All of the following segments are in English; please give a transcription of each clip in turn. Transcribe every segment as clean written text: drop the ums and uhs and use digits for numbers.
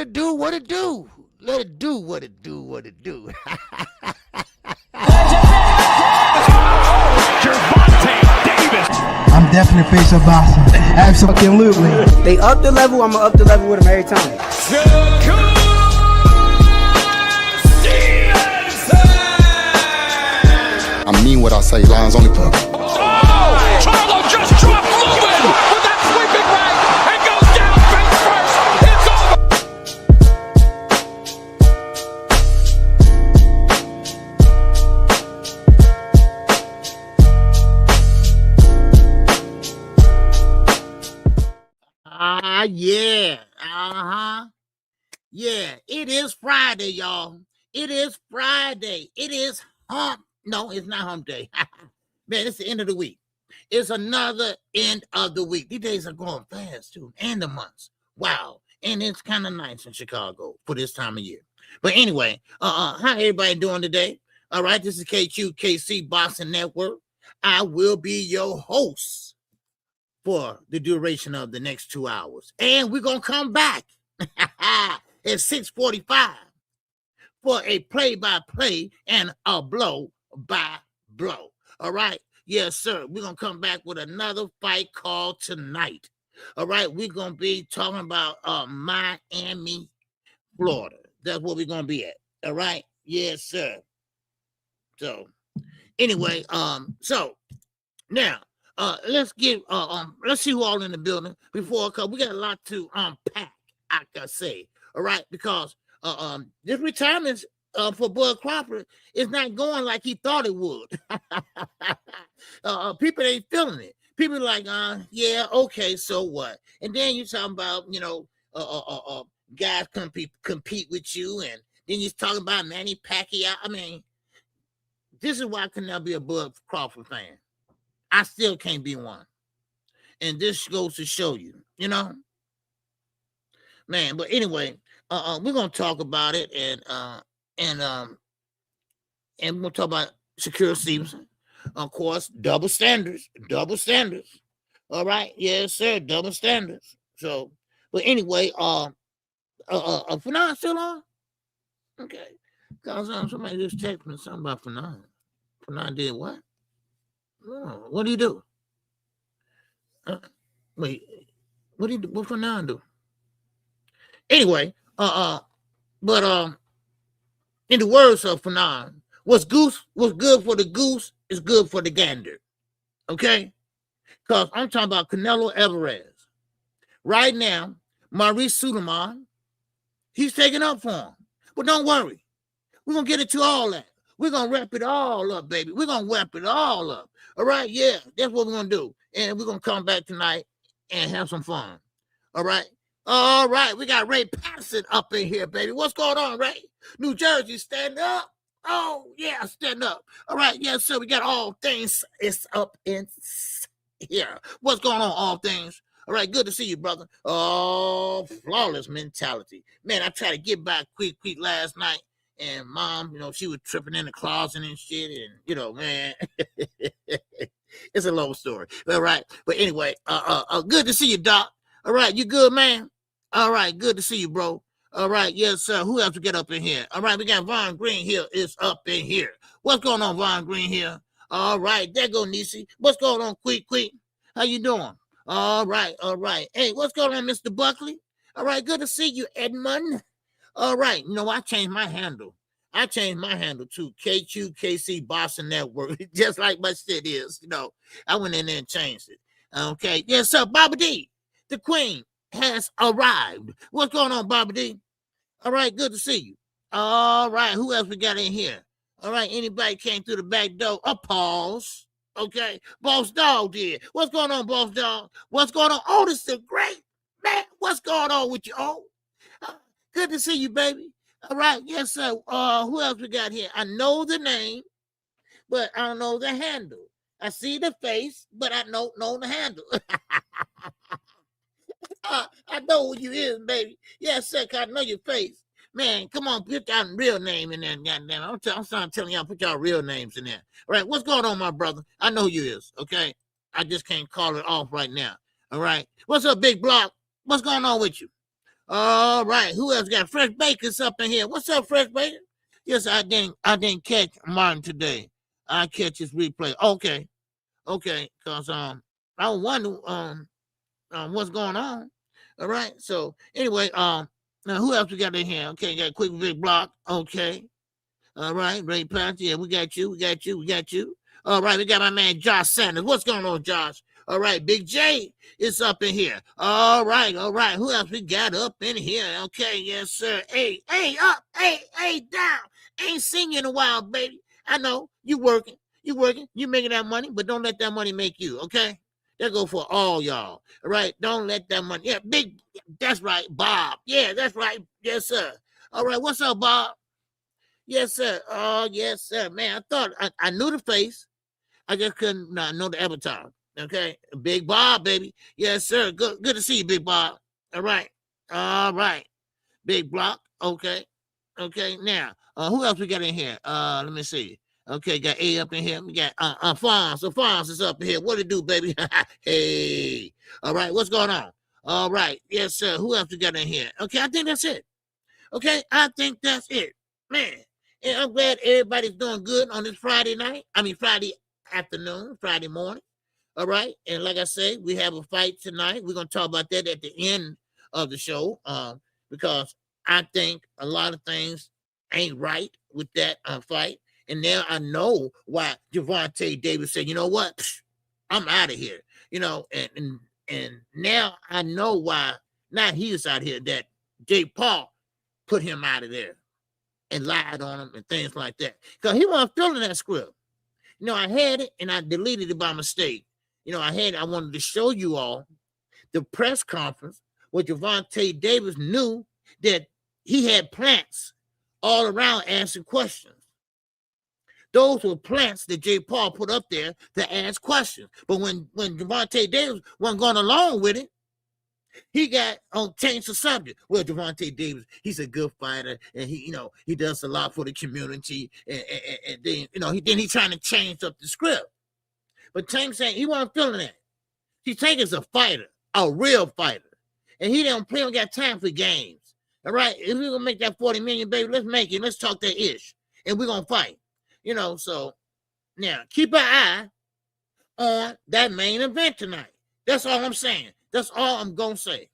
it do, what it do. Let it do what it do, what it do. I'm definitely face of boxing. Absolutely. They up the level, I'm gonna up the level with them every time. I mean what I say, lines only put. Oh! Charlo just dropped Lewin with that sweeping right and goes down face first. It's over. Yeah. Yeah, it is Friday, y'all. It is Friday. It is hump. No, it's not hump day. Man, it's the end of the week. It's another end of the week. These days are going fast, too. And the months. Wow. And it's kind of nice in Chicago for this time of year. But anyway, how everybody doing today? All right, this is KQKC BOXING NETWORk. I will be your host for the duration of the next 2 hours. And we're going to come back at 6:45 for a play-by-play and a blow-by-blow. All right? Yes, sir. We're going to come back with another fight call tonight. All right? We're going to be talking about Miami, Florida. That's where we're going to be at. All right? Yes, sir. So, anyway, so now, let's see who all in the building before, because we got a lot to unpack, I can say. All right? Because this retirement for Bud Crawford is not going like he thought it would. People ain't feeling it. People like, yeah, okay, so what? And then you're talking about, guys compete with you, and then you're talking about Manny Pacquiao. I mean, this is why I can never be a Bud Crawford fan. I still can't be one. And this goes to show you, man. But anyway, we're gonna talk about it, and we'll talk about Shakur Stevenson. Of course, double standards. All right, yes, sir, double standards. So, but anyway, Fanon still on? Okay, cause somebody just texted me something about Fanon. Fanon did what? Oh, what do you do? Wait, what Fanon do? Anyway, but in the words of Fanon, what's good for the goose is good for the gander. Okay? Because I'm talking about Canelo Alvarez. Right now, Maurice Suleiman, he's taking up for him. But don't worry. We're going to get into all that. We're going to wrap it all up, baby. We're going to wrap it all up. All right? Yeah, that's what we're going to do. And we're going to come back tonight and have some fun. All right? All right. We got Ray Patterson up in here, baby. What's going on, Ray? New Jersey, stand up. Oh, yeah, stand up. All right. Yes, sir. We got all things. It's up in here. What's going on, all things? All right. Good to see you, brother. Oh, flawless mentality. Man, I tried to get back quick last night. And mom, she was tripping in the closet and shit. And, man, it's a long story. All right. But anyway, good to see you, Doc. All right. You good, man? All right. Good to see you, bro. All right. Yes, sir. Who else to get up in here? All right. We got Von Green here is up in here. What's going on, Von Green here? All right. There go Nisi. What's going on, Quick? How you doing? All right. Hey, what's going on, Mr. Buckley? All right. Good to see you, Edmund. All right. I changed my handle. to KQKC BOXING NETWORK, just like my shit is. I went in there and changed it. Okay. Yes, sir. Bobby D, the queen, has arrived. What's going on, Bobby D? All right. Good to see you. All right. Who else we got in here? All right. Anybody came through the back door? A pause. Okay. Boss Dog did. What's going on, Boss Dog? What's going on? Oh, this is great. Man, what's going on with you? Oh, good to see you, baby. All right. Yes, sir. Who else we got here? I know the name, but I don't know the handle. I see the face, but I don't know the handle. I know who you is, baby. Yes, sir. I know your face. Man, come on, put your real name in there. Goddamn, I'm telling y'all, put y'all real names in there. All right, what's going on, my brother? I know who you is, okay? I just can't call it off right now. All right. What's up, Big Block? What's going on with you? All right. Who else got Fresh Baker's up in here? What's up, Fresh Baker? Yes, I didn't catch Martin today. I catch his replay. Okay. Cause I wonder what's going on. All right. So anyway, now who else we got in here? Okay, got Quick Big Block. Okay. All right, Ray Patch. Yeah, we got you. All right, we got my man Josh Sanders. What's going on, Josh? All right, Big J is up in here. All right. Who else we got up in here? Okay, yes, sir. Hey, up, hey, down. Ain't seen you in a while, baby. I know you working, you making that money, but don't let that money make you. Okay, that go for all y'all. All right, don't let that money. Yeah, big. That's right, Bob. Yeah, that's right. Yes, sir. All right, what's up, Bob? Yes, sir. Oh, yes, sir. Man, I thought I knew the face. I just couldn't know the avatar. Okay, Big Bob, baby. Yes, sir. Good to see you, Big Bob. All right. Big Block. Okay. Now, who else we got in here? Let me see. Okay, got A up in here. We got Fonz. So Fonz is up in here. What it do, baby? Hey. All right, what's going on? All right. Yes, sir. Who else we got in here? Okay, I think that's it. Okay, I think that's it. Man, and I'm glad everybody's doing good on this Friday afternoon, Friday morning. All right. And like I say, we have a fight tonight. We're going to talk about that at the end of the show because I think a lot of things ain't right with that fight. And now I know why Gervonta Davis said, you know what? I'm out of here. You know, and now I know why not he is out here, that Jake Paul put him out of there and lied on him and things like that. Because he wasn't feeling that script. You know, I had it and I deleted it by mistake. You know, I wanted to show you all the press conference where Gervonta Davis knew that he had plants all around answering questions. Those were plants that Jay Paul put up there to ask questions. But when Gervonta Davis wasn't going along with it, he got changed the subject. Well, Gervonta Davis, he's a good fighter, and he does a lot for the community, and then he trying to change up the script. But Tank saying he wasn't feeling that. See, Tank is a fighter, a real fighter, and he don't got time for games. All right, if we're gonna make that 40 million, baby, let's make it. Let's talk that ish, and we're gonna fight. So now keep an eye on that main event tonight. That's all I'm saying. That's all I'm gonna say.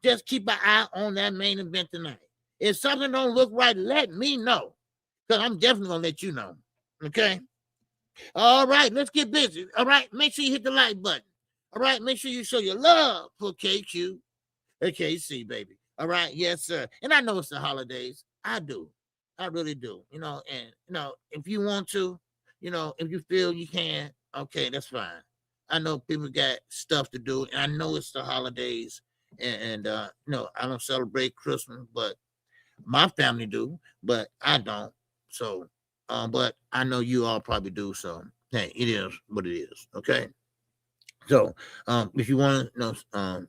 Just keep an eye on that main event tonight. If something don't look right, let me know, because I'm definitely gonna let you know. Okay. All right, let's get busy. All right, make sure you hit the like button. All right, make sure you show your love for KQKC, baby. All right, yes, sir. And I know it's the holidays. I do. I really do. And if you want to, if you feel you can, okay, that's fine. I know people got stuff to do, and I know it's the holidays, and I don't celebrate Christmas, but my family do, but I don't. So, but I know you all probably do. So, hey, it is what it is. Okay. So, if you want to,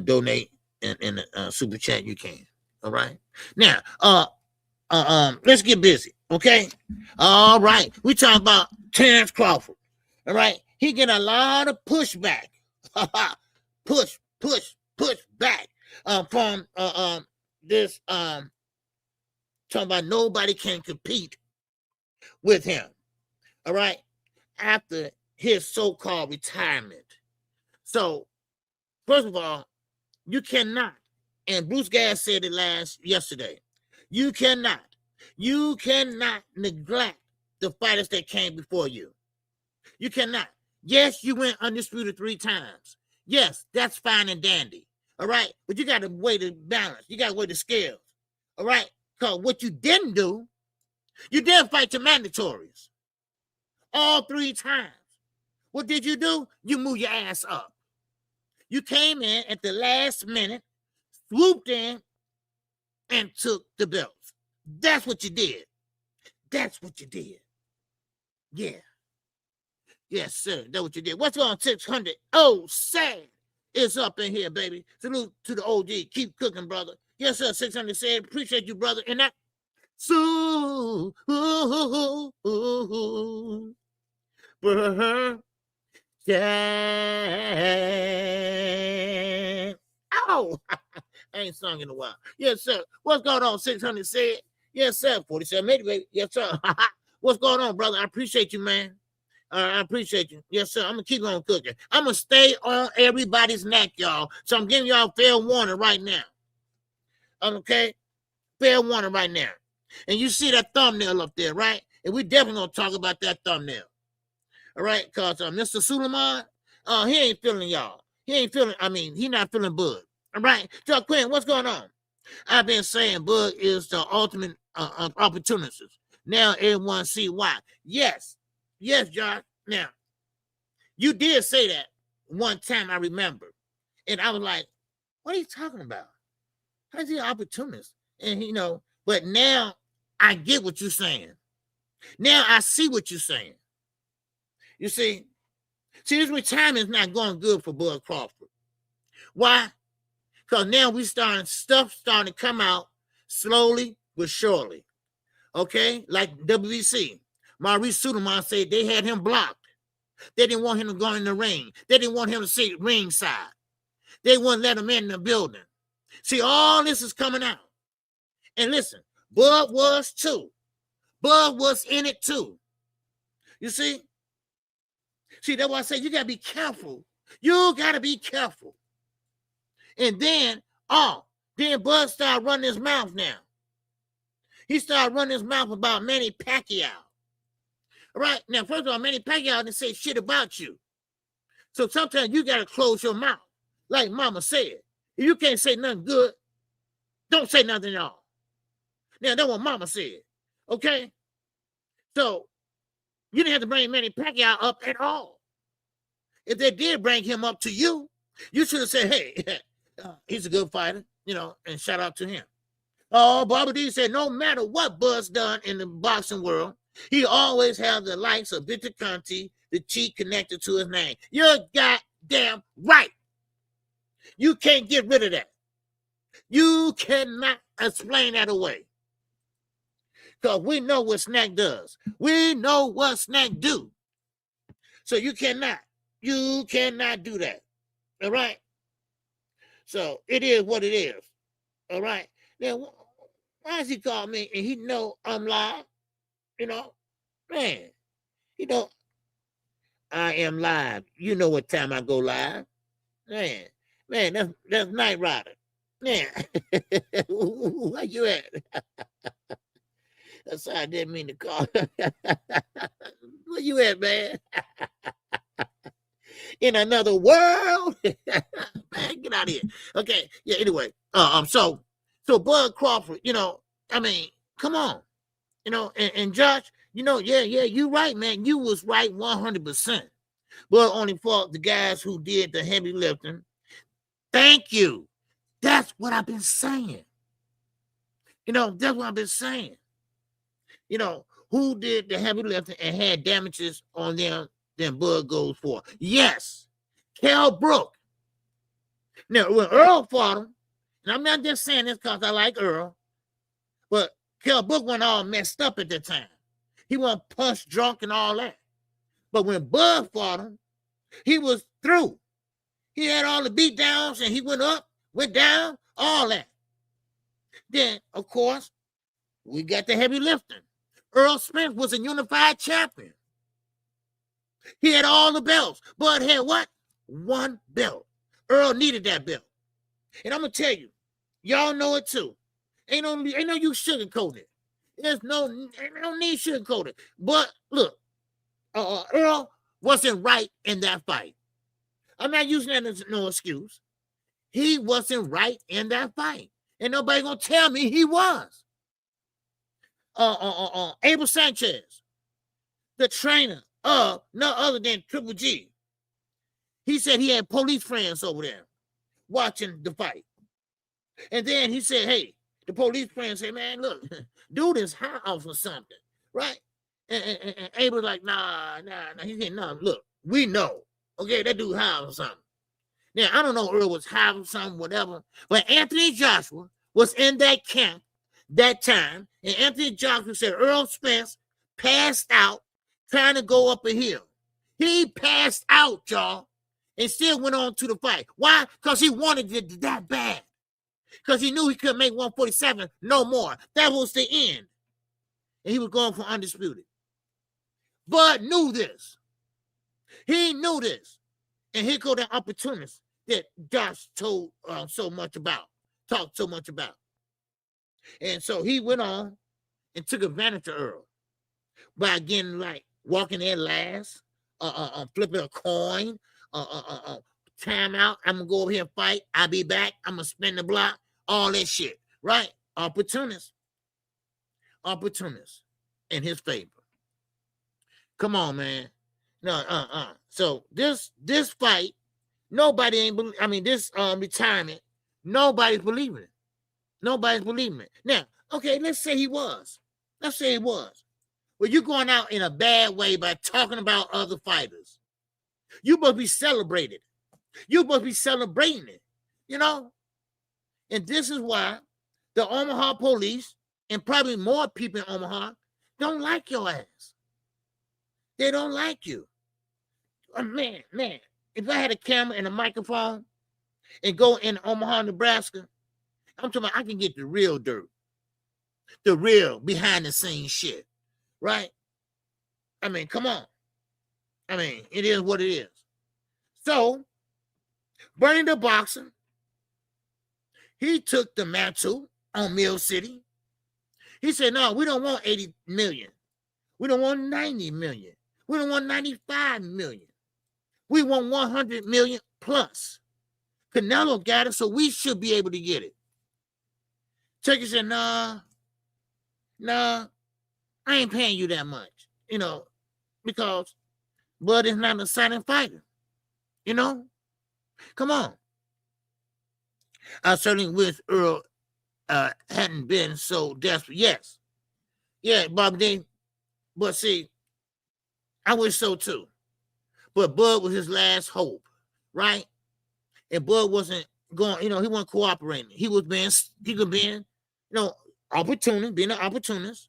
donate in a super chat, you can. All right. Now, let's get busy. Okay. All right. We talking about Terrence Crawford. All right. He get a lot of pushback. push back from this talking about nobody can compete with him. All right. After his so-called retirement. So, first of all, you cannot, and Bruce Gass said it yesterday, you cannot neglect the fighters that came before you. You cannot. Yes, you went undisputed 3 times. Yes, that's fine and dandy. All right. But you got to weigh the balance. You got to weigh the scales. All right. Because what you didn't do, you didn't fight your mandatories. All 3 times. What did you do? You move your ass up. You came in at the last minute, swooped in, and took the belts. That's what you did. That's what you did. Yeah. Yes, sir. That's what you did. What's on 600? Oh, sad. It's up in here, baby. Salute to the OG. Keep cooking, brother. Yes, sir. 600 said, appreciate you, brother. And that. So, yeah. Oh, I ain't sung in a while. Yes, sir. What's going on? 600 said. Yes, sir. 4780, baby. Yes, sir. What's going on, brother? I appreciate you, man. I appreciate you. Yes, sir. I'm going to keep on cooking. I'm going to stay on everybody's neck, y'all. So I'm giving y'all fair warning right now. Okay? Fair warning right now. And you see that thumbnail up there, right? And we definitely going to talk about that thumbnail. All right? Because Mr. Suleiman, he ain't feeling y'all. He not feeling Bud. All right? Joe Quinn, what's going on? I've been saying Bud is the ultimate opportunist. Now everyone see why. Yes, Josh. Now, you did say that one time, I remember. And I was like, what are you talking about? How's he an opportunist? And, but now I get what you're saying. Now I see what you're saying. You see, this retirement is not going good for Bud Crawford. Why? Because now stuff starting to come out slowly but surely. Okay? Like WBC. Maurice Suleiman said they had him blocked. They didn't want him to go in the ring. They didn't want him to sit ringside. They wouldn't let him in the building. See, all this is coming out. And listen, Bud was too. Bud was in it too. You see? See, that's why I say you got to be careful. You got to be careful. And then Bud started running his mouth now. He started running his mouth about Manny Pacquiao. All right? Now, first of all, Manny Pacquiao didn't say shit about you. So sometimes you got to close your mouth. Like Mama said. If you can't say nothing good, don't say nothing at all. Now, that's what Mama said. Okay? So, you didn't have to bring Manny Pacquiao up at all. If they did bring him up to you, you should have said, hey, he's a good fighter, and shout out to him. Oh, Bobby D said, no matter what Bud's done in the boxing world, he always has the likes of Victor Conti, the cheat connected to his name. You're goddamn right. You can't get rid of that. You cannot explain that away. Because we know what Snack does. We know what Snack do. So you cannot do that. All right? So it is what it is. All right? Now, why does he call me and he know I'm live? Man, I am live. You know what time I go live. Man, that's Night Rider. Man, where you at? That's how I didn't mean to call. Where you at, man? In another world? Man, get out of here. Okay, yeah, anyway. So Bud Crawford, come on. And Josh, yeah, you right, man. You was right 100%. Bud only fought the guys who did the heavy lifting. Thank you. That's what I've been saying. That's what I've been saying. Who did the heavy lifting and had damages on them than Bud goes for? Yes, Kell Brook. Now, when Earl fought him, and I'm not just saying this because I like Earl, but Kell Brook went all messed up at the time. He went punch drunk and all that. But when Bud fought him, he was through. He had all the beat downs and he went up, went down, all that. Then, of course, we got the heavy lifting. Earl Smith was a unified champion. He had all the belts. Bud had what? One belt. Earl needed that belt. And I'm going to tell you, y'all know it too. Ain't no you sugarcoat it. There's no need sugarcoat it. But look, Earl wasn't right in that fight. I'm not using that as no excuse. He wasn't right in that fight. And nobody going to tell me he was. Abel Sanchez, the trainer of none other than Triple G. He said he had police friends over there watching the fight. And then he said, hey, the police friends say, man, look, dude is high off of something, right? And Abel's like, nah. He said, no, look, we know. Okay, that dude high off something. Now, I don't know Earl was high off something, whatever, but Anthony Joshua was in that camp that time, and Anthony Joshua said Earl Spence passed out trying to go up a hill. He passed out, y'all, and still went on to the fight. Why? Because he wanted it that bad. because he knew he couldn't make 147 no more. That was the end. And he was going for undisputed. Bud knew this. He knew this. And here go the opportunist that Josh told talked so much about. And so he went on and took advantage of Earl by getting like walking in last, flipping a coin, time out. I'm gonna go over here and fight. I'll be back. I'm gonna spin the block, all that shit, right? Opportunist in his favor. Come on, man. No, So this fight, nobody ain't believe. I mean, this retirement, nobody's believing it. Nobody's believing it. Now, okay, let's say he was. Well, you're going out in a bad way by talking about other fighters. You must be celebrated. You must be celebrating it, you know? And this is why the Omaha police and probably more people in Omaha don't like your ass. They don't like you. Man, if I had a camera and a microphone and go in Omaha, Nebraska, I'm talking about I can get the real dirt, the real behind the scenes shit, right? I mean, come on. I mean, it is what it is. So, Bernie the Boxer, he took the mantle on Mill City. He said, no, we don't want 80 million. We don't want 90 million. We don't want 95 million. We want 100 million plus. Canelo got it, so we should be able to get it. Turkey said, nah, I ain't paying you that much, you know, because Bud is not a silent fighter, you know? Come on. I certainly wish Earl hadn't been so desperate. Yes. Yeah, Bob D. But see, I wish so too. But Bud was his last hope, right? And Bud wasn't going, he wasn't cooperating. He was being, opportunist, being an opportunist.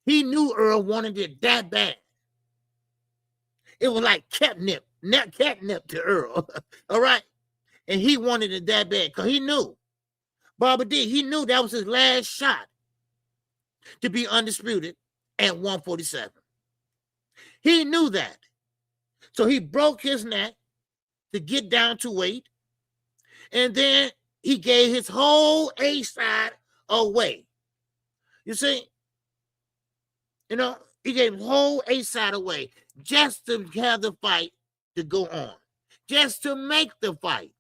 He knew Earl wanted it that bad. It was like catnip to Earl, all right? And he wanted it that bad because he knew, Barbara D, he knew that was his last shot to be undisputed at 147. He knew that. So he broke his neck to get down to weight. And then he gave his whole A side away. You see? He gave his whole A side away just to have the fight to go on. Just to make the fight.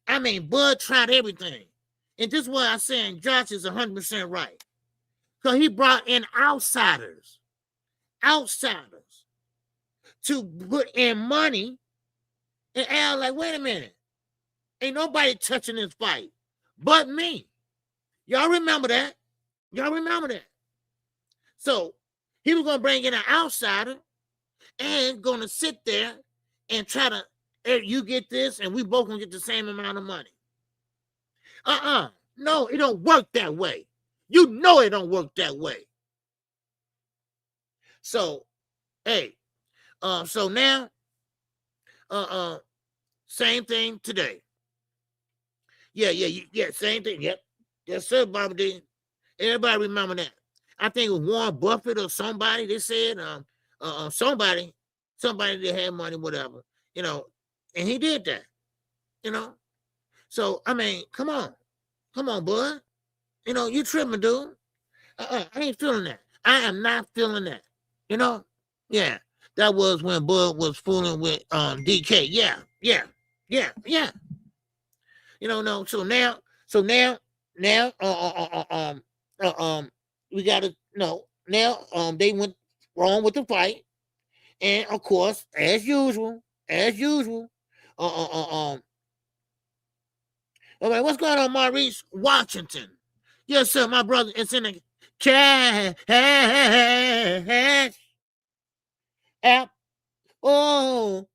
I mean, Bud tried everything. And this is what I'm saying, Josh is 100% right. Because he brought in outsiders to put in money. And Al like, wait a minute. Ain't nobody touching this fight but me. Y'all remember that? So he was going to bring in an outsider and going to sit there and try to, hey, you get this and we both going to get the same amount of money. No, it don't work that way. You know it don't work that way. So, hey, so now, same thing today. Yeah, same thing. Yep. Yes, sir, Bobby D. Everybody remember that. I think it was Warren Buffett or somebody, they said, somebody that had money, whatever, and he did that, So, I mean, come on, bud. You tripping, dude. I ain't feeling that. I am not feeling that. Yeah. That was when Bud was fooling with DK. Yeah. No. So now, we gotta know. Now, they went wrong with the fight, and of course, as usual. All right, what's going on, Maurice Washington? Yes, sir, my brother. It's in the cash app. Oh,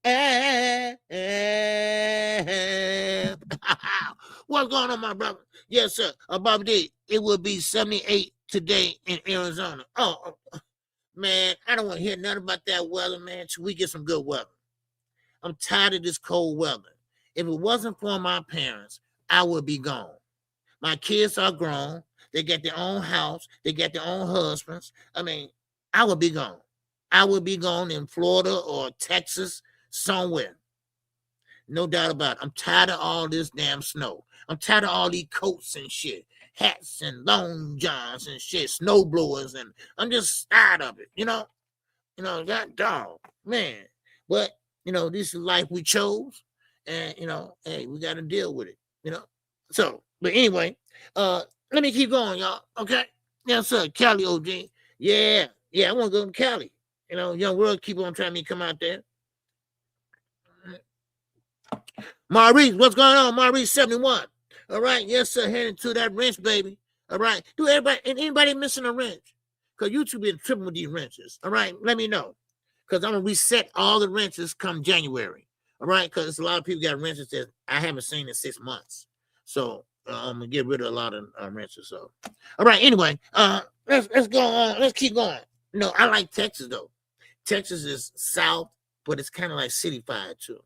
what's going on, my brother? Yes, sir. Bobby D, it will be 78 today in Arizona. Oh, man, I don't want to hear nothing about that weather, man, till we get some good weather. I'm tired of this cold weather. If it wasn't for my parents, I would be gone. My kids are grown. They got their own house. They got their own husbands. I mean, I would be gone. I would be gone in Florida or Texas, somewhere. No doubt about it. I'm tired of all this damn snow. I'm tired of all these coats and shit, hats and long johns and shit, snow blowers, and I'm just tired of it. That dog, man. But this is life we chose, and hey, we got to deal with it. So, but anyway, let me keep going, y'all. Okay, yes, sir. Cali OG, yeah. I want to go to Cali. Young World keep on trying to come out there. Maurice, what's going on? Maurice 71. All right, yes, sir. Heading to that wrench, baby. All right. Do anybody missing a wrench? Because YouTube been tripping with these wrenches. All right, let me know. Because I'm gonna reset all the wrenches come January. All right, because a lot of people got wrenches that I haven't seen in 6 months. So I'm gonna get rid of a lot of wrenches. So all right, anyway, let's go on. Let's keep going. I like Texas though. Texas is south, but it's kind of like cityfied too.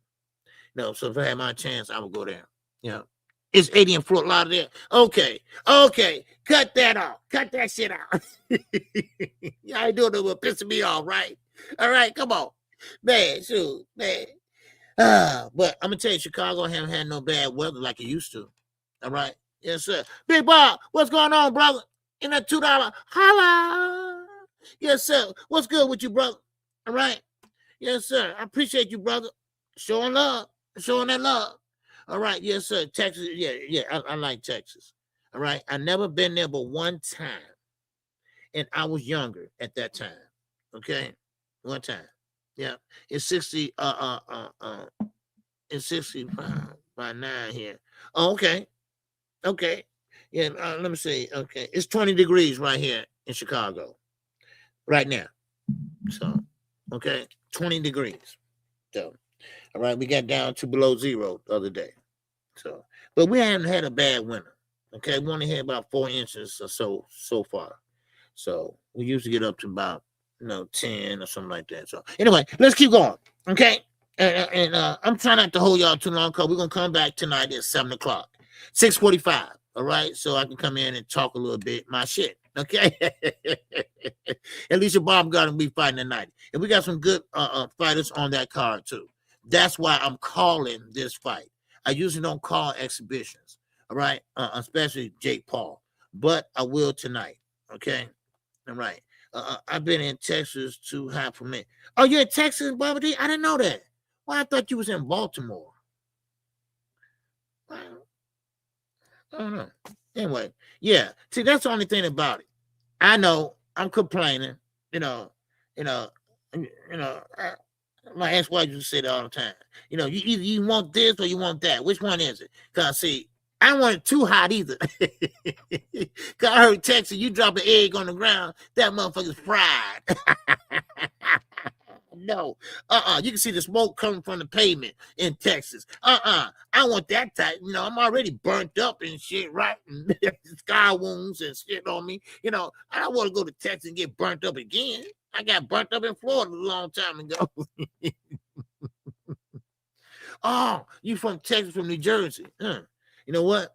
So if I had my chance, I would go there. It's 80 in Fort Lauderdale. Okay. Cut that off. Cut that shit out. Y'all ain't doing it with pissing me off, right? All right, come on. Man, shoot, man. But I'm going to tell you, Chicago haven't had no bad weather like it used to. All right? Yes, sir. Big Bob, what's going on, brother? In that $2, holla. Yes, sir. What's good with you, brother? All right? Yes, sir. I appreciate you, brother. Showing love. Showing that love. All right, yes, sir. Texas, yeah, I like Texas. All right, I never been there but one time, and I was younger at that time. Okay, one time. Yeah, it's 60. It's 65 by 9 here. Oh, okay. Yeah, let me see. Okay, it's 20 degrees right here in Chicago, right now. So, okay, 20 degrees. So. All right, we got down to below zero the other day. So, but we haven't had a bad winter. Okay, we only had about 4 inches or so far. So we usually get up to about 10 or something like that. So anyway, let's keep going. Okay, and I'm trying not to hold y'all too long because we're gonna come back tonight at 7:00, 6:45. All right, so I can come in and talk a little bit my shit. Okay, at least your Bob got to be fighting tonight, and we got some good fighters on that card too. That's why I'm calling this fight. I usually don't call exhibitions, all right, especially Jake Paul, but I will tonight, okay? All right. I've been in Texas too high for me. Oh, you're in Texas, Bobby D? I didn't know that. Well, I thought you was in Baltimore. I don't know. Anyway, yeah. See, that's the only thing about it. I know I'm complaining, my ex-wife used to say that all the time. You either you want this or you want that. Which one is it? Because, see, I don't want it too hot either. Because I heard Texas, you drop an egg on the ground, that motherfucker's fried. No. You can see the smoke coming from the pavement in Texas. I want that type. I'm already burnt up and shit, right? And scar wounds and shit on me. I don't want to go to Texas and get burnt up again. I got burnt up in Florida a long time ago. Oh, you from Texas, from New Jersey. You know what?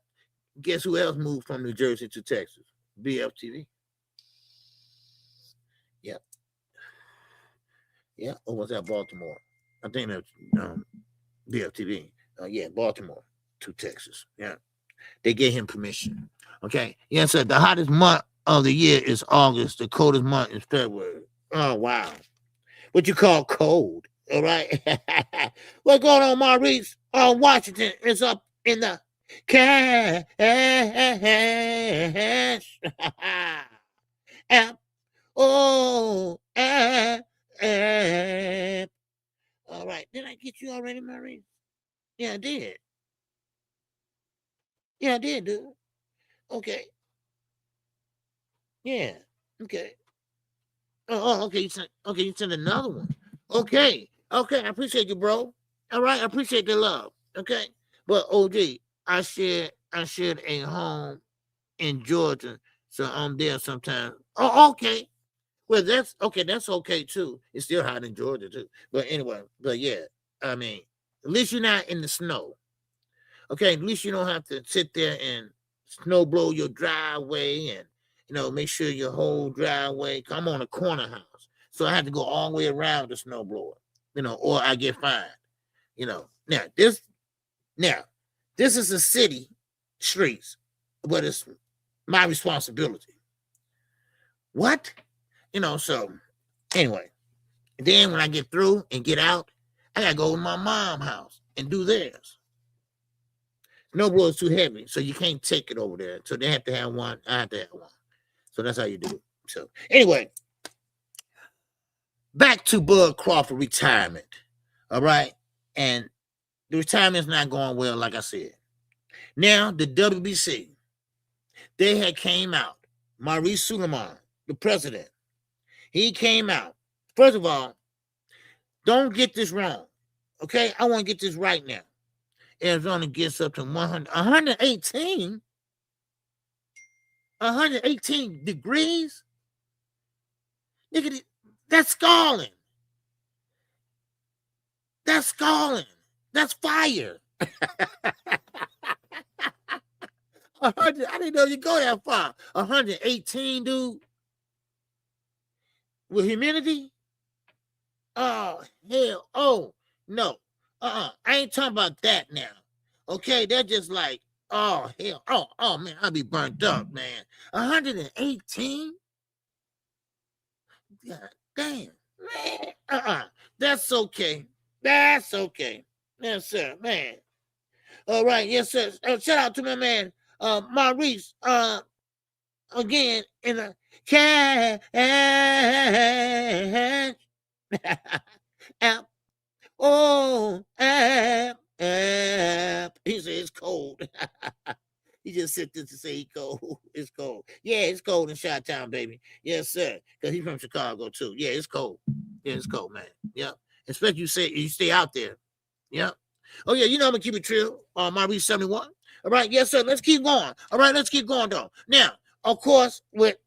Guess who else moved from New Jersey to Texas? BFTV. Yep. Yeah, or was that Baltimore? I think that's BFTV. Yeah, Baltimore to Texas. Yeah. They gave him permission. Okay. Yeah, so the hottest month of the year is August. The coldest month is February. Oh, wow. What you call cold, all right? What's going on, Maurice? Oh, Washington is up in the cash. All right. Did I get you already, Maurice? Yeah, I did. Yeah, I did, dude. Okay. Yeah. Okay. Oh, okay. You sent another one. Okay. I appreciate you, bro. All right, I appreciate the love. Okay. But OG, I shared a home in Georgia, so I'm there sometimes. Oh, okay. Well, that's okay. That's okay too. It's still hot in Georgia too. But anyway, yeah. I mean, at least you're not in the snow. Okay, at least you don't have to sit there and snow blow your driveway and, you know, make sure your whole driveway. I'm on a corner house, so I have to go all the way around the snow blower, you know, or I get fined, you know. Now this is a city streets, but it's my responsibility. What? You know, so anyway, then when I get through and get out, I gotta go to my mom's house and do theirs. Snowblower is too heavy, so you can't take it over there. So they have to have one. I have to have one. So that's how you do it. So anyway, back to Bud Crawford retirement. All right. And the retirement's not going well, like I said. Now, the WBC, they had came out. Maurice Suleiman, the president, he came out. First of all, don't get this wrong. Okay? I want to get this right now. Arizona gets up to 118 degrees. Nigga, that's scalding. That's scalding. That's fire. I didn't know you go that far. 118, dude. With humidity? Oh, hell. Oh, no. I ain't talking about that now. Okay, they're just like, oh, hell. Oh, man, I'll be burnt up, man. 118? God damn. Man. That's okay. That's okay. Yes, sir, man. All right, yes, sir. Shout out to my man, Maurice, again, in the cash app. Oh, app. He said it's cold. He just said this to say he cold. It's cold. Yeah, it's cold in Chi-Town, baby. Yes, sir. Because he's from Chicago, too. Yeah, it's cold. Yeah, it's cold, man. Yep. Especially you stay out there. Yep. Oh, yeah, you know I'm going to keep it true. Maurice 71. All right, yes, sir. Let's keep going. All right, let's keep going, though. Now, of course, with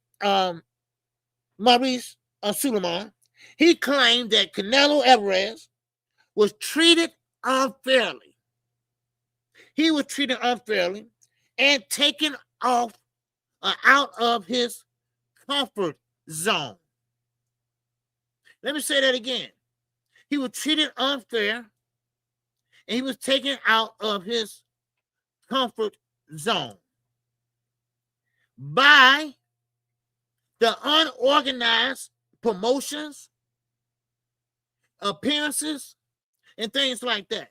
Maurice Suleiman, he claimed that Canelo Alvarez was treated unfairly. He was treated unfairly and taken off out of his comfort zone. Let me say that again. He was treated unfair and he was taken out of his comfort zone by the unorganized promotions, appearances, and things like that.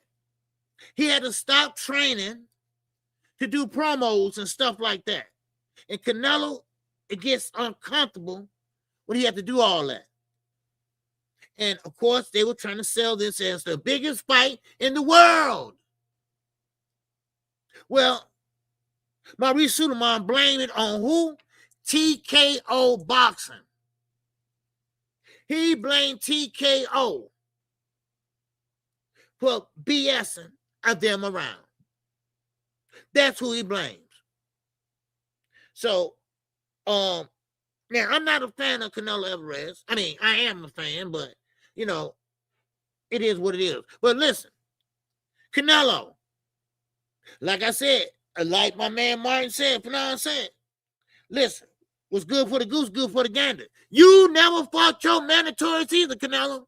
He had to stop training to do promos and stuff like that. And Canelo, it gets uncomfortable when he had to do all that. And of course, they were trying to sell this as the biggest fight in the world. Well, Maurice Suleiman blamed it on who? TKO Boxing. He blamed TKO for BSing of them around. That's who he blames. So, now I'm not a fan of Canelo Alvarez. I mean, I am a fan, but you know, it is what it is. But listen, Canelo, like I said, like my man Martin said, listen, what's good for the goose, good for the gander. You never fought your mandatories either, Canelo.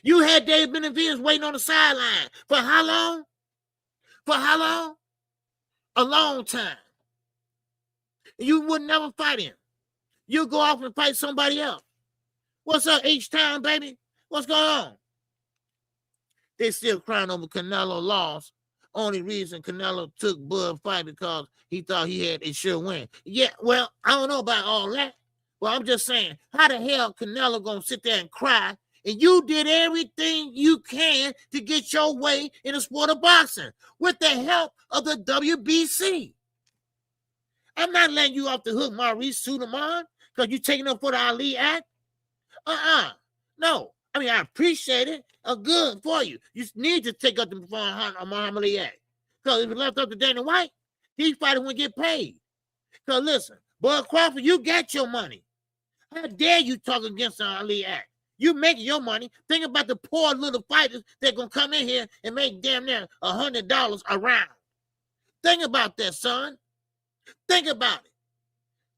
You had Dave Benavidez waiting on the sideline. For how long? For how long? A long time. You would never fight him. You go off and fight somebody else. What's up, H-Town, baby? What's going on? They still crying over Canelo loss. Only reason Canelo took Bud fight because he thought he had a sure win. Yeah, well, I don't know about all that. Well, I'm just saying, how the hell Canelo gonna sit there and cry? And you did everything you can to get your way in the sport of boxing with the help of the WBC. I'm not letting you off the hook, Maurice Suleiman, because you're taking up for the Ali Act. No. I mean, I appreciate it. Good for you. You need to take up the Muhammad Ali Act. Because if it left up to Dana White, these fighters wouldn't get paid. Because listen, Bud Crawford, you got your money. How dare you talk against the Ali Act? You making your money. Think about the poor little fighters that gonna come in here and make damn near $100 a round. Think about that, son. Think about it.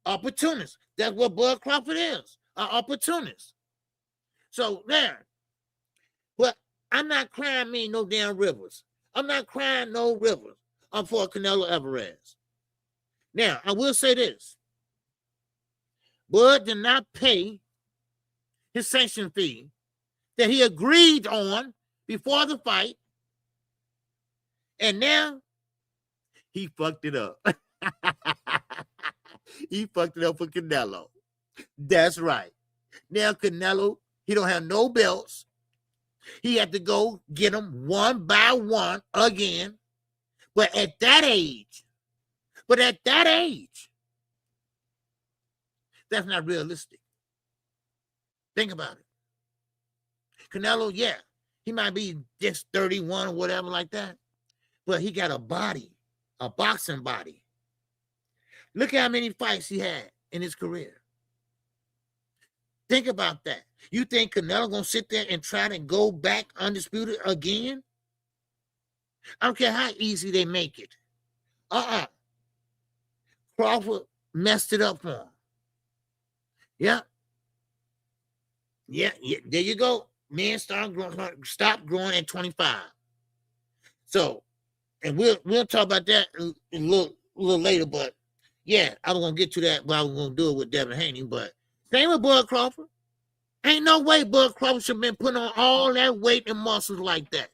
Opportunist. That's what Bud Crawford is. An opportunist. So there. But I'm not crying me no damn rivers. I'm not crying no rivers. I'm for Canelo Alvarez. Now, I will say this. Bud did not pay his sanction fee that he agreed on before the fight. And now he fucked it up. He fucked it up for Canelo. That's right. Now Canelo, he don't have no belts. He had to go get them one by one again. But at that age, that's not realistic. Think about it. Canelo, yeah, he might be just 31 or whatever like that, but he got a body, a boxing body. Look how many fights he had in his career. Think about that. You think Canelo gonna sit there and try to go back undisputed again? I don't care how easy they make it. Crawford messed it up for him. Yeah. There you go. Men stop growing at 25. So, and we'll talk about that a little later. But yeah, I was gonna get to that, but I was gonna do it with Devin Haney. But same with Bud Crawford. Ain't no way Bud Crawford should have been putting on all that weight and muscles like that.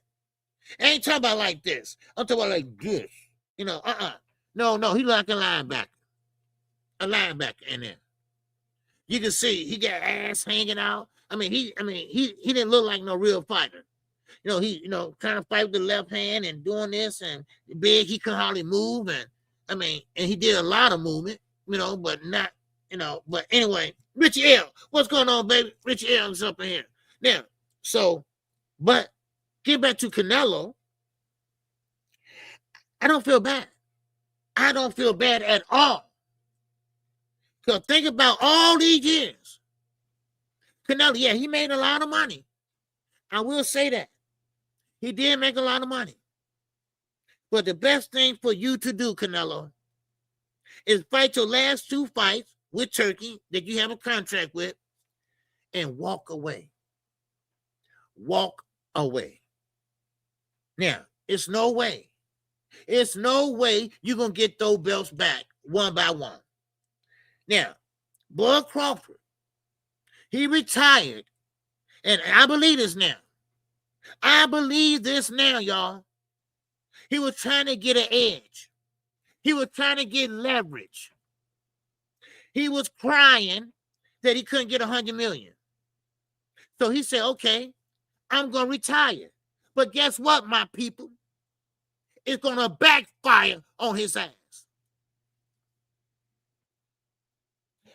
I ain't talking about like this. I'm talking about like this. You know, No, he like a linebacker. A linebacker in there. You can see he got ass hanging out. He didn't look like no real fighter. He trying to fight with the left hand and doing this and big, he couldn't hardly move. And he did a lot of movement, but not, but anyway, Richie L, what's going on, baby? Richie L is up in here. Now, but get back to Canelo. I don't feel bad. I don't feel bad at all. Because think about all these years. Canelo, yeah, he made a lot of money. I will say that. He did make a lot of money. But the best thing for you to do, Canelo, is fight your last 2 fights with Turkey that you have a contract with and walk away. Walk away. Now, it's no way you're going to get those belts back one by one. Now, Bud Crawford, he retired, and I believe this now. Y'all. He was trying to get an edge. He was trying to get leverage. He was crying that he couldn't get $100 million. So he said, okay, I'm going to retire. But guess what, my people? It's going to backfire on his ass.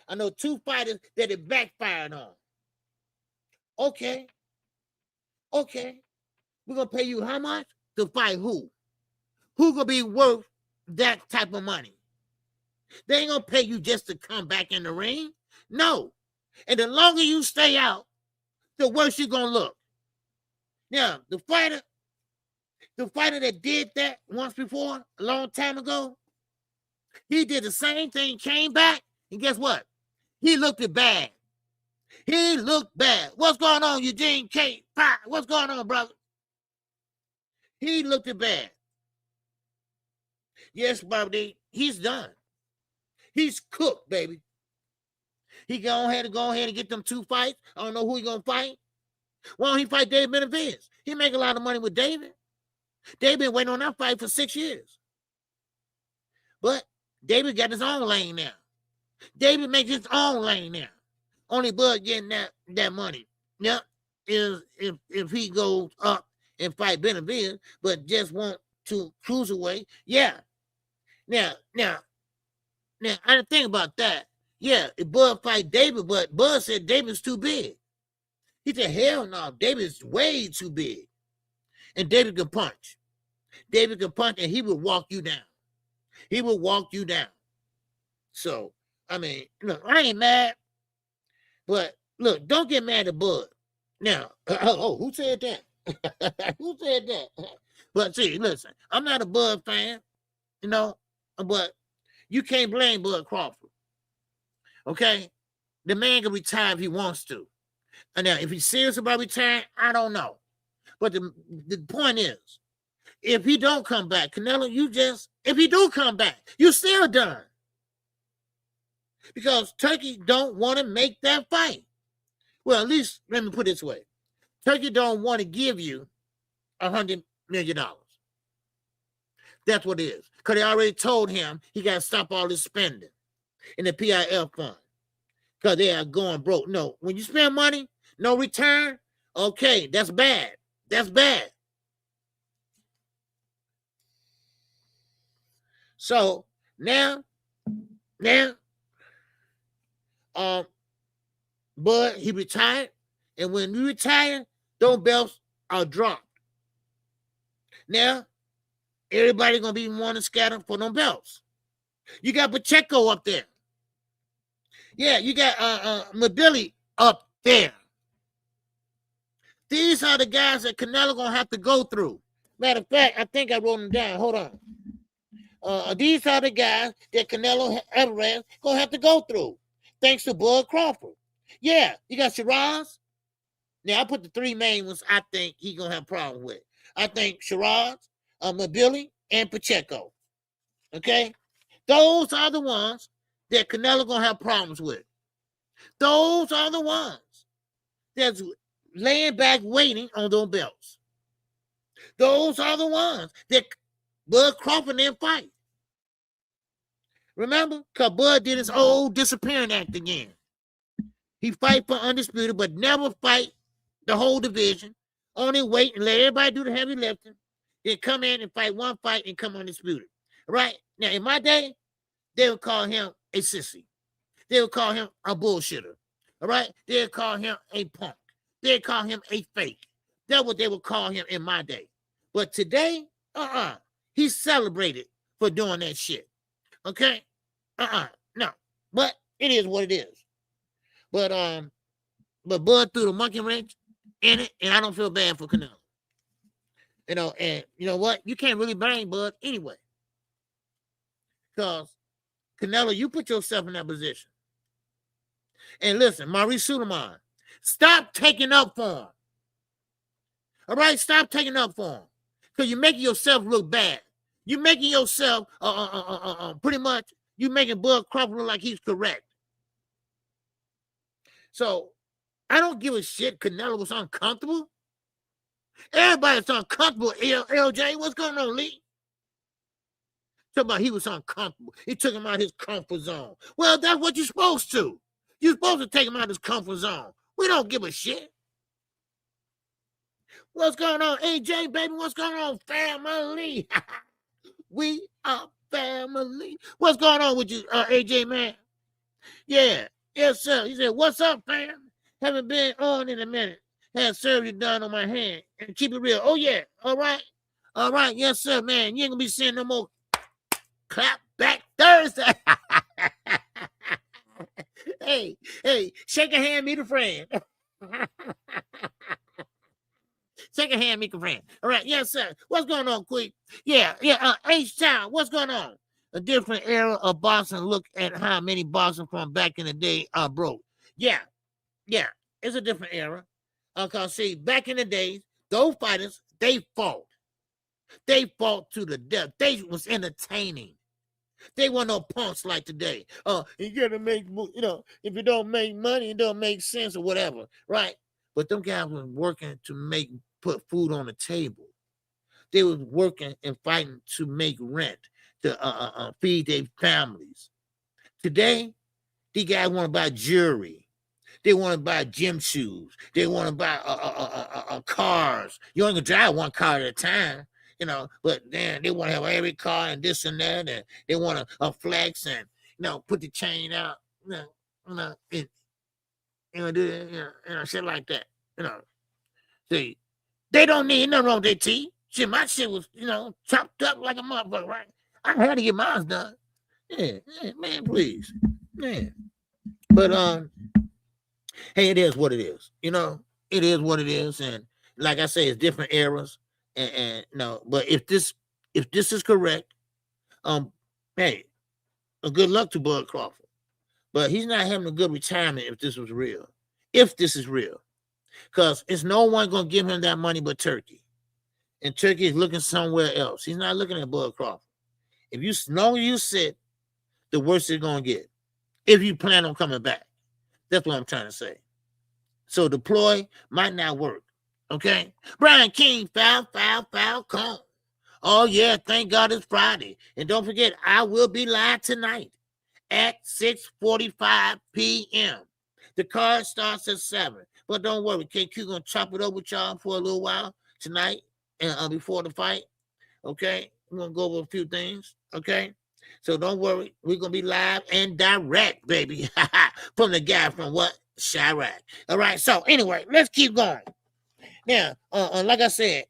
I know 2 fighters that it backfired on. Okay. We're going to pay you how much? To fight who? Who going to be worth that type of money? They ain't going to pay you just to come back in the ring. No. And the longer you stay out, the worse you're going to look. Now, the fighter that did that once before, a long time ago, he did the same thing, came back, and guess what? He looked bad. He looked bad. What's going on, Eugene K? What's going on, brother? He looked bad. Yes, Bobby, he's done. He's cooked, baby. He go ahead and get them 2 fights. I don't know who he gonna fight. Why don't he fight David Benavidez? He make a lot of money with David. David been waiting on that fight for 6 years. But David got his own lane now. David makes his own lane now. Only Bud getting that money. Now, is if he goes up and fight Benavidez, but just want to cruiserweight, yeah. Now, I didn't think about that. Yeah, if Bud fight David, but Bud said David's too big. He said, hell no, David's way too big. And David can punch. David can punch, and he will walk you down. He will walk you down. So, look, I ain't mad. But, look, don't get mad at Bud. Now, who said that? Who said that? But see, listen, I'm not a Bud fan, you know, but you can't blame Bud Crawford. Okay? The man can retire if he wants to. And now, if he's serious about retiring, I don't know. But the point is, if he don't come back, Canelo, if he do come back, you still done. Because Turkey don't want to make that fight. Well, at least, let me put it this way. Turkey don't want to give you $100 million. That's what it is. Because they already told him he got to stop all this spending in the PIF fund. Because they are going broke. No, when you spend money, no return, okay, that's bad. That's bad. So now, Bud, he retired, and when you retire, those belts are dropped. Now, everybody gonna be wanting to scatter for them belts. You got Pacheco up there. Yeah, you got Mabili up there. These are the guys that Canelo gonna have to go through. Matter of fact, I think I wrote them down. Hold on. These are the guys that Canelo Alvarez gonna have to go through, thanks to Bud Crawford. Yeah, you got Shiraz. Now I put the three main ones I think he gonna have a problem with. I think Shiraz, Mabili, and Pacheco. Okay, those are the ones that Canelo gonna have problems with. Those are the ones that's laying back waiting on those belts. Those are the ones that Bud Crawford didn't fight. Remember? Because Bud did his old disappearing act again. He fight for undisputed, but never fight the whole division. Only wait and let everybody do the heavy lifting. Then come in and fight one fight and come undisputed. Right? Now, in my day, they would call him a sissy. They would call him a bullshitter. All right? They would call him a punk. They would call him a fake. That's what they would call him in my day. But today, he's celebrated for doing that shit. Okay? No. But it is what it is. But Bud threw the monkey wrench in it, and I don't feel bad for Canelo. You know, and you know what? You can't really blame Bud anyway. Because Canelo, you put yourself in that position. And listen, Maurice Suleiman, stop taking up for him. All right? Stop taking up for him. Because you're making yourself look bad. You're making yourself, pretty much, you're making Bud Crawford look like he's correct. So, I don't give a shit Canelo was uncomfortable. Everybody's uncomfortable, LJ. What's going on, Lee? Talking about he was uncomfortable. He took him out of his comfort zone. Well, that's what you're supposed to. You're supposed to take him out of his comfort zone. We don't give a shit. What's going on, AJ, baby? What's going on, family? We are family. What's going on with you, AJ, man? Yeah. Yes, sir. He said, what's up, fam? Haven't been on in a minute. Had surgery done on my hand. And keep it real. Oh, yeah. All right. All right. Yes, sir, man. You ain't going to be seeing no more clap back Thursday. Hey, shake a hand, meet a friend. Shake a hand, meet a friend. All right. Yes, sir. What's going on, Quick? Yeah. H-Town, what's going on? A different era of boxing. Look at how many boxing from back in the day are broke. Yeah, it's a different era. Because, see, back in the days, those fighters, they fought. They fought to the death. They was entertaining. They weren't no punks like today. You got to make, if you don't make money, it don't make sense or whatever, right? But them guys were working to put food on the table. They was working and fighting to make rent, to feed their families. Today, these guys want to buy jewelry. They want to buy gym shoes. They want to buy cars. You only can drive one car at a time, but then they want to have every car and this and that, and they want to flex and, put the chain out, shit like that, See, they don't need nothing wrong with their teeth. Shit, my shit was, chopped up like a motherfucker, right? I had to get mine done. Yeah, man, please. Yeah. But, hey, it is what it is, it is what it is, and like I say, it's different eras, and no, but if this is correct, hey, a good luck to Bud Crawford, but he's not having a good retirement if this was real. If this is real, because it's no one gonna give him that money but Turkey, and Turkey is looking somewhere else. He's not looking at Bud Crawford. If you longer you sit, the worse it's gonna get. If you plan on coming back, that's what I'm trying to say. So deploy might not work. Okay, Brian King, foul, cone. Oh yeah, thank God it's Friday, and don't forget I will be live tonight at 6:45 p.m. The card starts at 7, but don't worry, KQ gonna chop it up with y'all for a little while tonight and before the fight. Okay, we're gonna go over a few things. Okay, so don't worry, we're gonna be live and direct, baby, from the guy from what? Chirac. All right, so anyway, let's keep going. Now, like I said,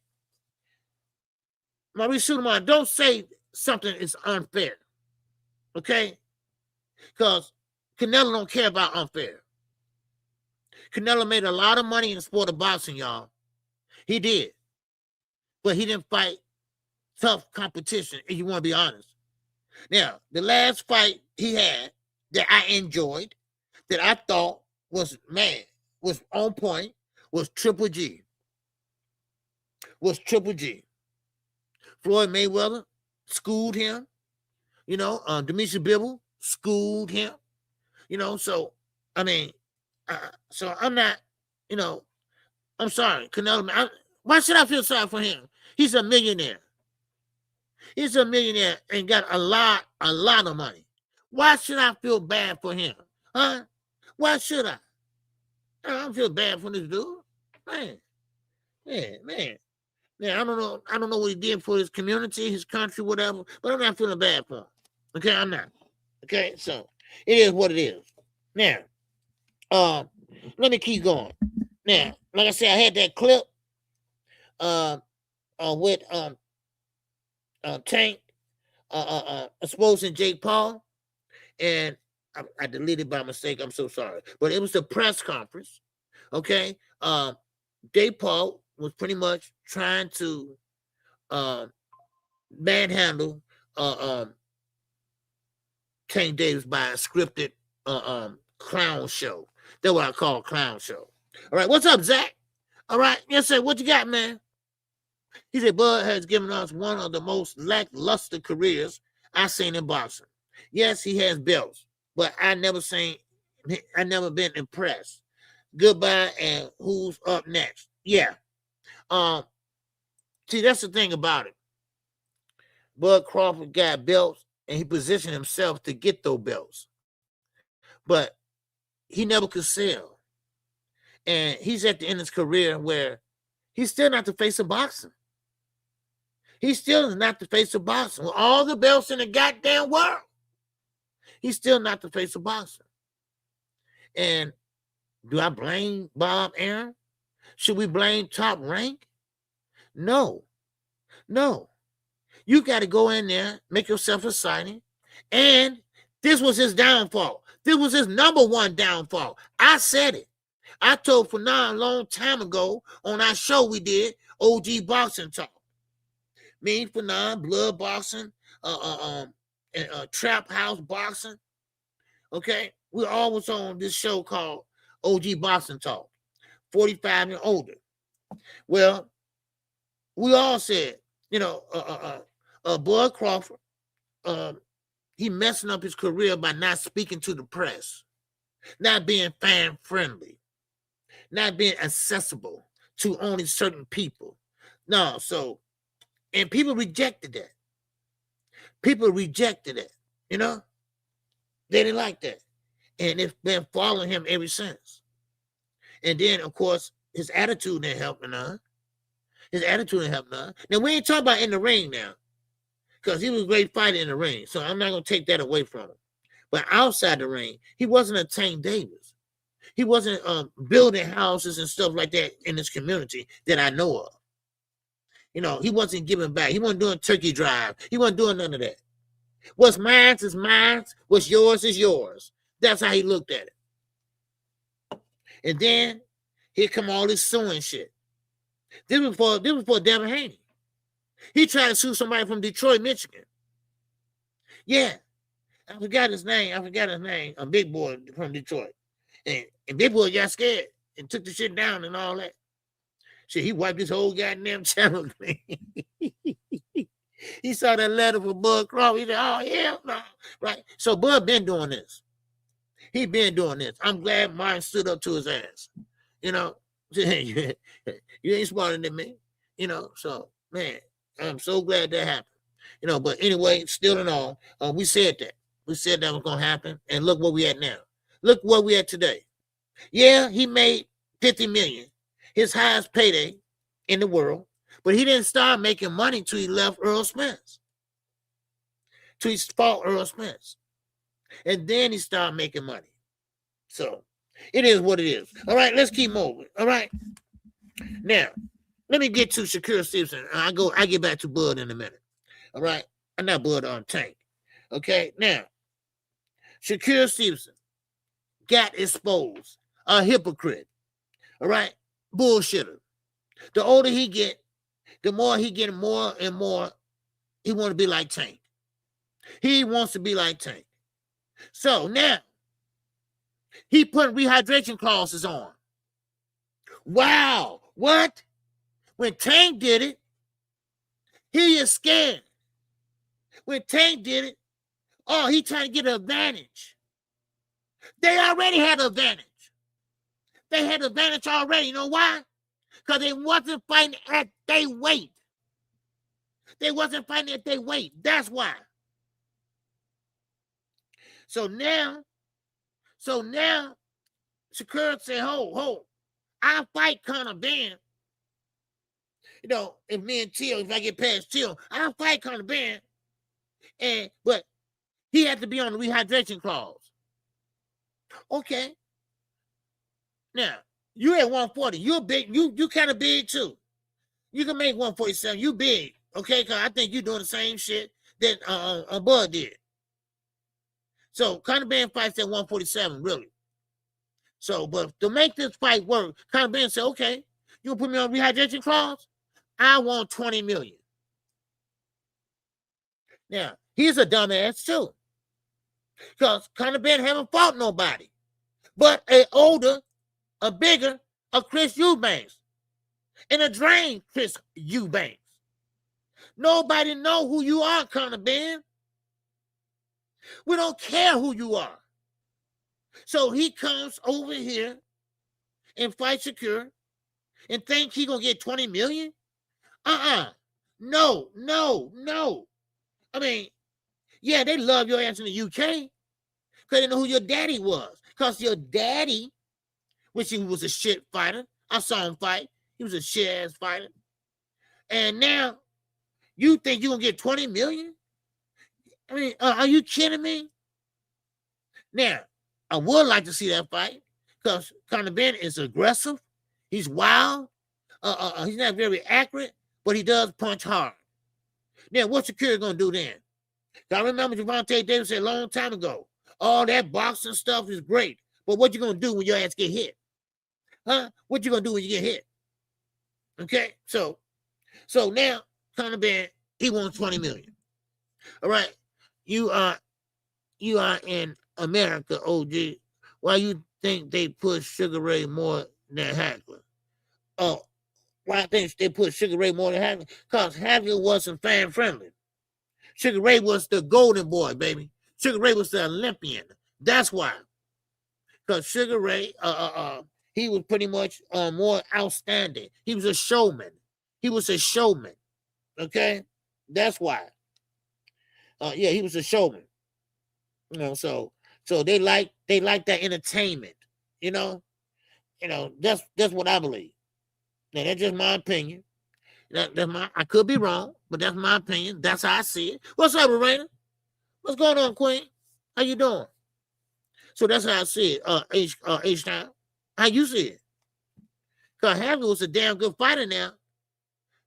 Maurice Suleiman, don't say something is unfair, okay? Because Canelo don't care about unfair. Canelo made a lot of money in the sport of boxing, y'all. He did. But he didn't fight tough competition, if you want to be honest. Now, the last fight he had that I enjoyed, that I thought was on point, was Triple G. Floyd Mayweather schooled him. You know, Demetri Bivol schooled him. You know, so, I mean, so I'm not, you know, I'm sorry, Canelo. Why should I feel sorry for him? He's a millionaire. He's a millionaire and got a lot of money. Why should I feel bad for him? Huh? Why should I? I don't feel bad for this dude. Man. Yeah, I don't know what he did for his community, his country, whatever, but I'm not feeling bad for him. Okay, I'm not. Okay, so it is what it is. Now, let me keep going. Now, like I said, I had that clip with Tank exposing Jake Paul, and I deleted by mistake. I'm so sorry, but it was the press conference. Okay, Jake Paul was pretty much trying to manhandle Tank Davis by a scripted clown show. That's what I call a clown show. All right, what's up, Zach? All right, yes, sir. What you got, man? He said, Bud has given us one of the most lackluster careers I've seen in boxing. Yes, he has belts, but I never been impressed. Goodbye, and who's up next? Yeah. See, that's the thing about it. Bud Crawford got belts, and he positioned himself to get those belts. But he never could sell. And he's at the end of his career where he's still not the face of boxing. He still is not the face of boxing. With all the belts in the goddamn world, he's still not the face of boxing. And do I blame Bob Arum? Should we blame Top Rank? No. You got to go in there, make yourself exciting. And this was his downfall. This was his number one downfall. I said it. I told Fanon a long time ago on our show we did, OG Boxing Talk. Me, Fanon, Blood Boxing, Trap House Boxing. Okay? We always on this show called OG Boxing Talk, 45 and older. Well, we all said, you know, Bud Crawford, he messing up his career by not speaking to the press, not being fan friendly, not being accessible to only certain people. No, so, and people rejected that. You know? They didn't like that. And it's been following him ever since. And then, of course, his attitude didn't help none. Now, we ain't talking about in the ring now, because he was a great fighter in the ring, so I'm not going to take that away from him. But outside the ring, he wasn't a Tank Davis. He wasn't building houses and stuff like that in his community that I know of. You know, he wasn't giving back. He wasn't doing turkey drive. He wasn't doing none of that. What's mine is mine. What's yours is yours. That's how he looked at it. And then Here come all this suing shit. This was for Devin Haney. He tried to sue somebody from Detroit, Michigan. Yeah. I forgot his name. A big boy from Detroit. And big boy got scared and took the shit down and all that. Shit, he wiped his whole goddamn channel clean. He saw that letter from Bud Crawford. He said, oh, hell no. Right? So Bud been doing this. He been doing this. I'm glad Martin stood up to his ass. You know, you ain't smarter than me. You know, so, man, I'm so glad that happened. You know, but anyway, still in all, we said that. We said that was going to happen. And look where we at now. Look where we at today. Yeah, he made $50 million, his highest payday in the world. But he didn't start making money till he left Earl Spence. Till he fought Earl Spence. And then he started making money. So it is what it is. All right, let's keep moving. All right. Now, let me get to Shakur Stevenson. I get back to Bud in a minute. All right. I'm not Bud on Tank. Okay. Now, Shakur Stevenson got exposed. A hypocrite. All right. Bullshitter. The older he get, the more he get more and more he want to be like Tank. He wants to be like Tank. So now he put rehydration clauses on. Wow. What? When Tank did it, he is scared. When Tank did it, oh, he trying to get an advantage. They already had an advantage. They had an advantage already. You know why? Because they wasn't fighting at their weight. They wasn't fighting at their weight. That's why. So now, Shakur said, hold. I'll fight Conor Benn. You know, if me and Till, if I get past Till, I'll fight Conor Benn. But he had to be on the rehydration clause. Okay. Now, you at 140. You're big. You kind of big too. You can make 147. You big. Okay, because I think you're doing the same shit that Bud did. So Conor Benn fights at 147, really. So, but to make this fight work, Conor Benn said, okay, you gonna put me on rehydration clause? I want $20 million. Now, he's a dumbass too. Because Conor Benn haven't fought nobody. But a older, a bigger, a Chris Eubanks. And a drained Chris Eubanks. Nobody know who you are, Conor Benn. We don't care who you are. So he comes over here and fights Shakur and think he gonna get 20 million? No. I mean, yeah, they love your ass in the UK because they know who your daddy was. Because your daddy, which he was a shit fighter. I saw him fight. He was a shit-ass fighter. And now, you think you're going to get 20 million? I mean, are you kidding me? Now, I would like to see that fight because Conor Benn is aggressive. He's wild. He's not very accurate, but he does punch hard. Now, what's Shakur going to do then? I remember Gervonta Davis said a long time ago, all that boxing stuff is great, but what you going to do when your ass get hit? Huh? What you going to do when you get hit? Okay, so now Conor Benn, he wants 20 million. All right, you are in America, OG. Why you think they push Sugar Ray more than Hagler? Oh, why I think they put Sugar Ray more than Hagler? Because Hagler wasn't fan friendly. Sugar Ray was the golden boy, baby. Sugar Ray was the Olympian. That's why. Because Sugar Ray, he was pretty much more outstanding. He was a showman. Okay, that's why. Yeah, he was a showman. You know, so they like that entertainment. You know, that's what I believe. Now that's just my opinion. I could be wrong, but that's my opinion. That's how I see it. What's up, Lorena? What's going on, Queen? How you doing? So that's how I see it. H-Town. How you see it? Because Hagler was a damn good fighter now.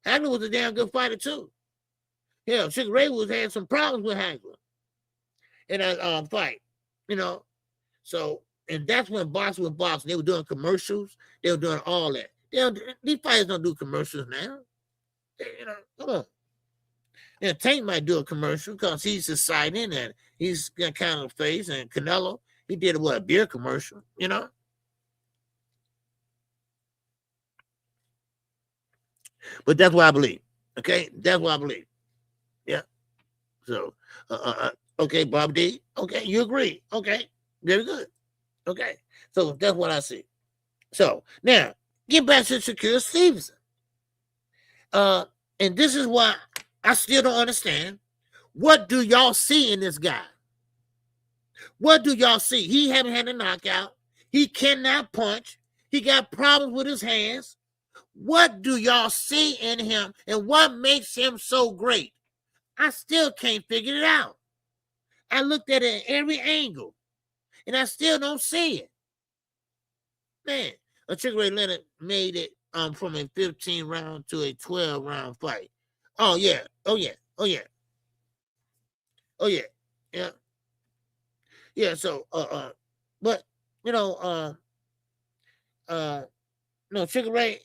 Hagler was a damn good fighter too. Yeah, Sugar Ray had some problems with Hagler in that fight. You know, so And that's when boxing was boxing. They were doing commercials. They were doing all that. These fighters don't do commercials now. Come on. Now, Tank might do a commercial because he's exciting and he's got kind of face. And Canelo, he did a beer commercial, But that's what I believe. Okay, that's what I believe. Yeah. So, okay, Bob D. Okay, you agree. Okay, very good. Okay, so that's what I see. So now, get back to Shakur Stevenson. And this is why I still don't understand. What do y'all see in this guy? What do y'all see? He haven't had a knockout. He cannot punch. He got problems with his hands. What do y'all see in him, and what makes him so great? I still can't figure it out. I looked at it at every angle, and I still don't see it. Man, Sugar Ray Leonard made it from a 15-round to a 12-round fight. Oh yeah. Yeah. So but no, Sugar Ray,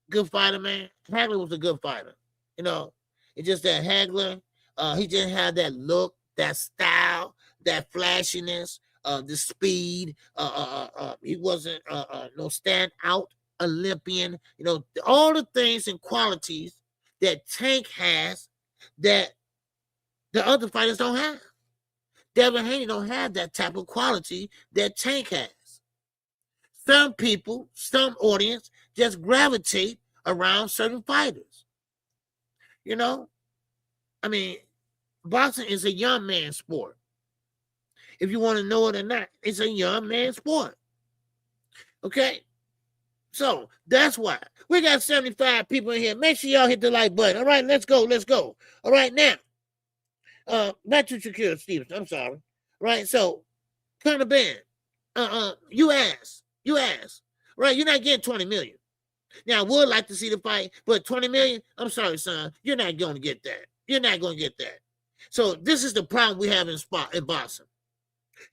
good fighter, man. Hagler was a good fighter. It's just that Hagler, he didn't have that look, that style, that flashiness, the speed. He wasn't no standout Olympian. All the things and qualities that Tank has that the other fighters don't have. Devin Haney don't have that type of quality that Tank has. Some people, some audience just gravitate around certain fighters. I mean, boxing is a young man's sport. If you want to know it or not, it's a young man's sport. Okay? So that's why we got 75 people in here. Make sure y'all hit the like button. All right, let's go. All right, now, back to Shakur Stevenson. I'm sorry. Right, so Colonel Ben, you asked, right? You're not getting 20 million. Now, I would like to see the fight, but 20 million, I'm sorry, son, you're not going to get that. You're not going to get that. So this is the problem we have in boxing.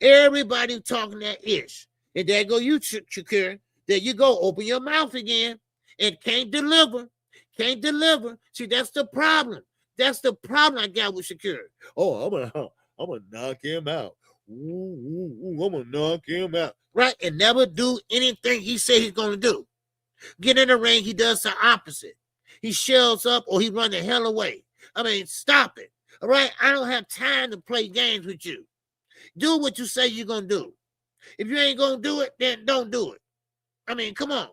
Everybody talking that ish. And there go you, Shakur. There you go. Open your mouth again and can't deliver. See, that's the problem. That's the problem I got with Shakur. Oh, I'm gonna knock him out. I'm gonna knock him out. Right? And never do anything he said he's gonna do. Get in the ring, he does the opposite. He shells up or he run the hell away. I mean, stop it. All right? I don't have time to play games with you. Do what you say you're gonna do. If you ain't gonna do it, then don't do it. I mean, come on.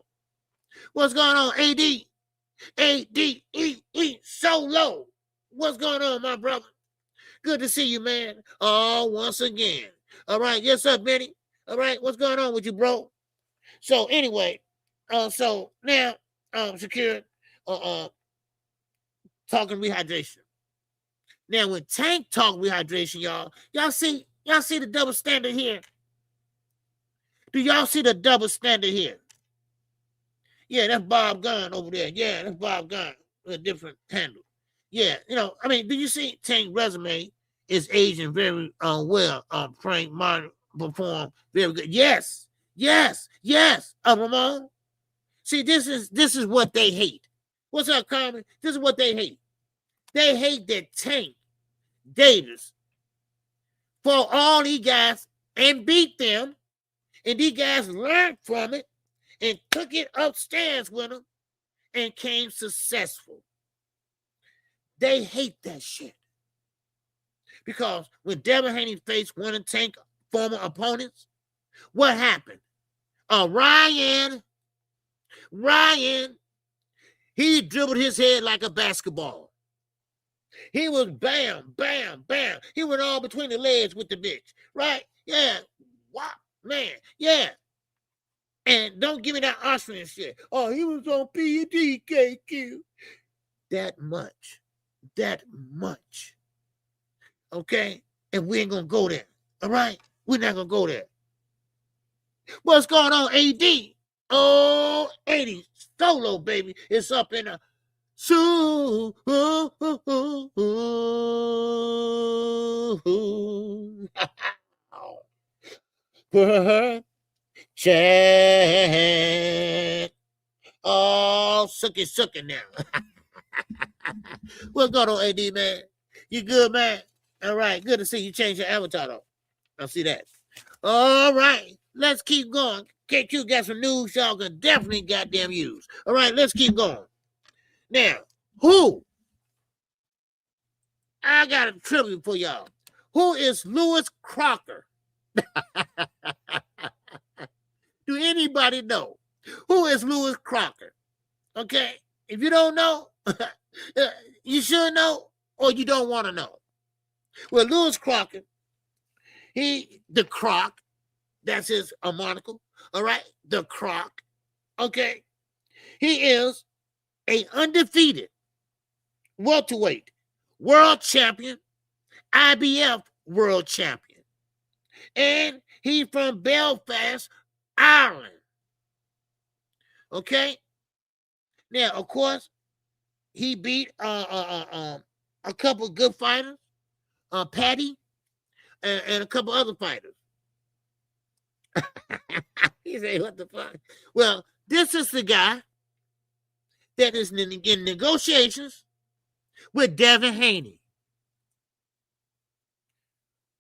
What's going on, AD? ADEE Solo. What's going on, my brother? Good to see you, man. Oh, once again. All right. Yes, sir, Benny. All right. What's going on with you, bro? So anyway, so now, Shakur, talking rehydration. Now, when Tank talk rehydration, y'all see the double standard here? Do y'all see the double standard here? Yeah, that's Bob Gunn over there. Yeah, that's Bob Gunn with a different handle. Yeah, I mean, do you see Tank's resume is aging very well? Frank Martin performed very good. Yes. Ramon. See, this is what they hate. What's up, Carmen? This is what they hate. They hate that Tank Davis fought all these guys and beat them, and these guys learned from it and took it upstairs with them and came successful. They hate that shit. Because when Devin Haney faced one of Tank former opponents, what happened? Ryan, he dribbled his head like a basketball. He was bam, bam, bam. He went all between the legs with the bitch, right? Yeah. Wow, man, yeah. And don't give me that Austrian shit. Oh, he was on PDKQ. That much. Okay? And we ain't gonna go there. All right? We're not gonna go there. What's going on, AD? Oh, 80 Solo, baby. It's up in a for her, Check. Oh, sucky now. What's going on, AD, man? You good, man? All right, good to see you change your avatar, though. I see that. All right, let's keep going. KQ got some news y'all can definitely goddamn use. All right, let's keep going. Now, who? I got a tribute for y'all. Who is Lewis Crocker? Do anybody know? Who is Lewis Crocker? Okay, if you don't know, you should know, or you don't want to know. Well, Lewis Crocker, the Croc, that's his monocle, all right? The Croc, okay? He is a undefeated welterweight world champion, IBF world champion, and he's from Belfast, Ireland, okay? Now, of course, he beat a couple of good fighters, Patty, and a couple other fighters. He said, what the fuck? Well, this is the guy that is in negotiations with Devin Haney.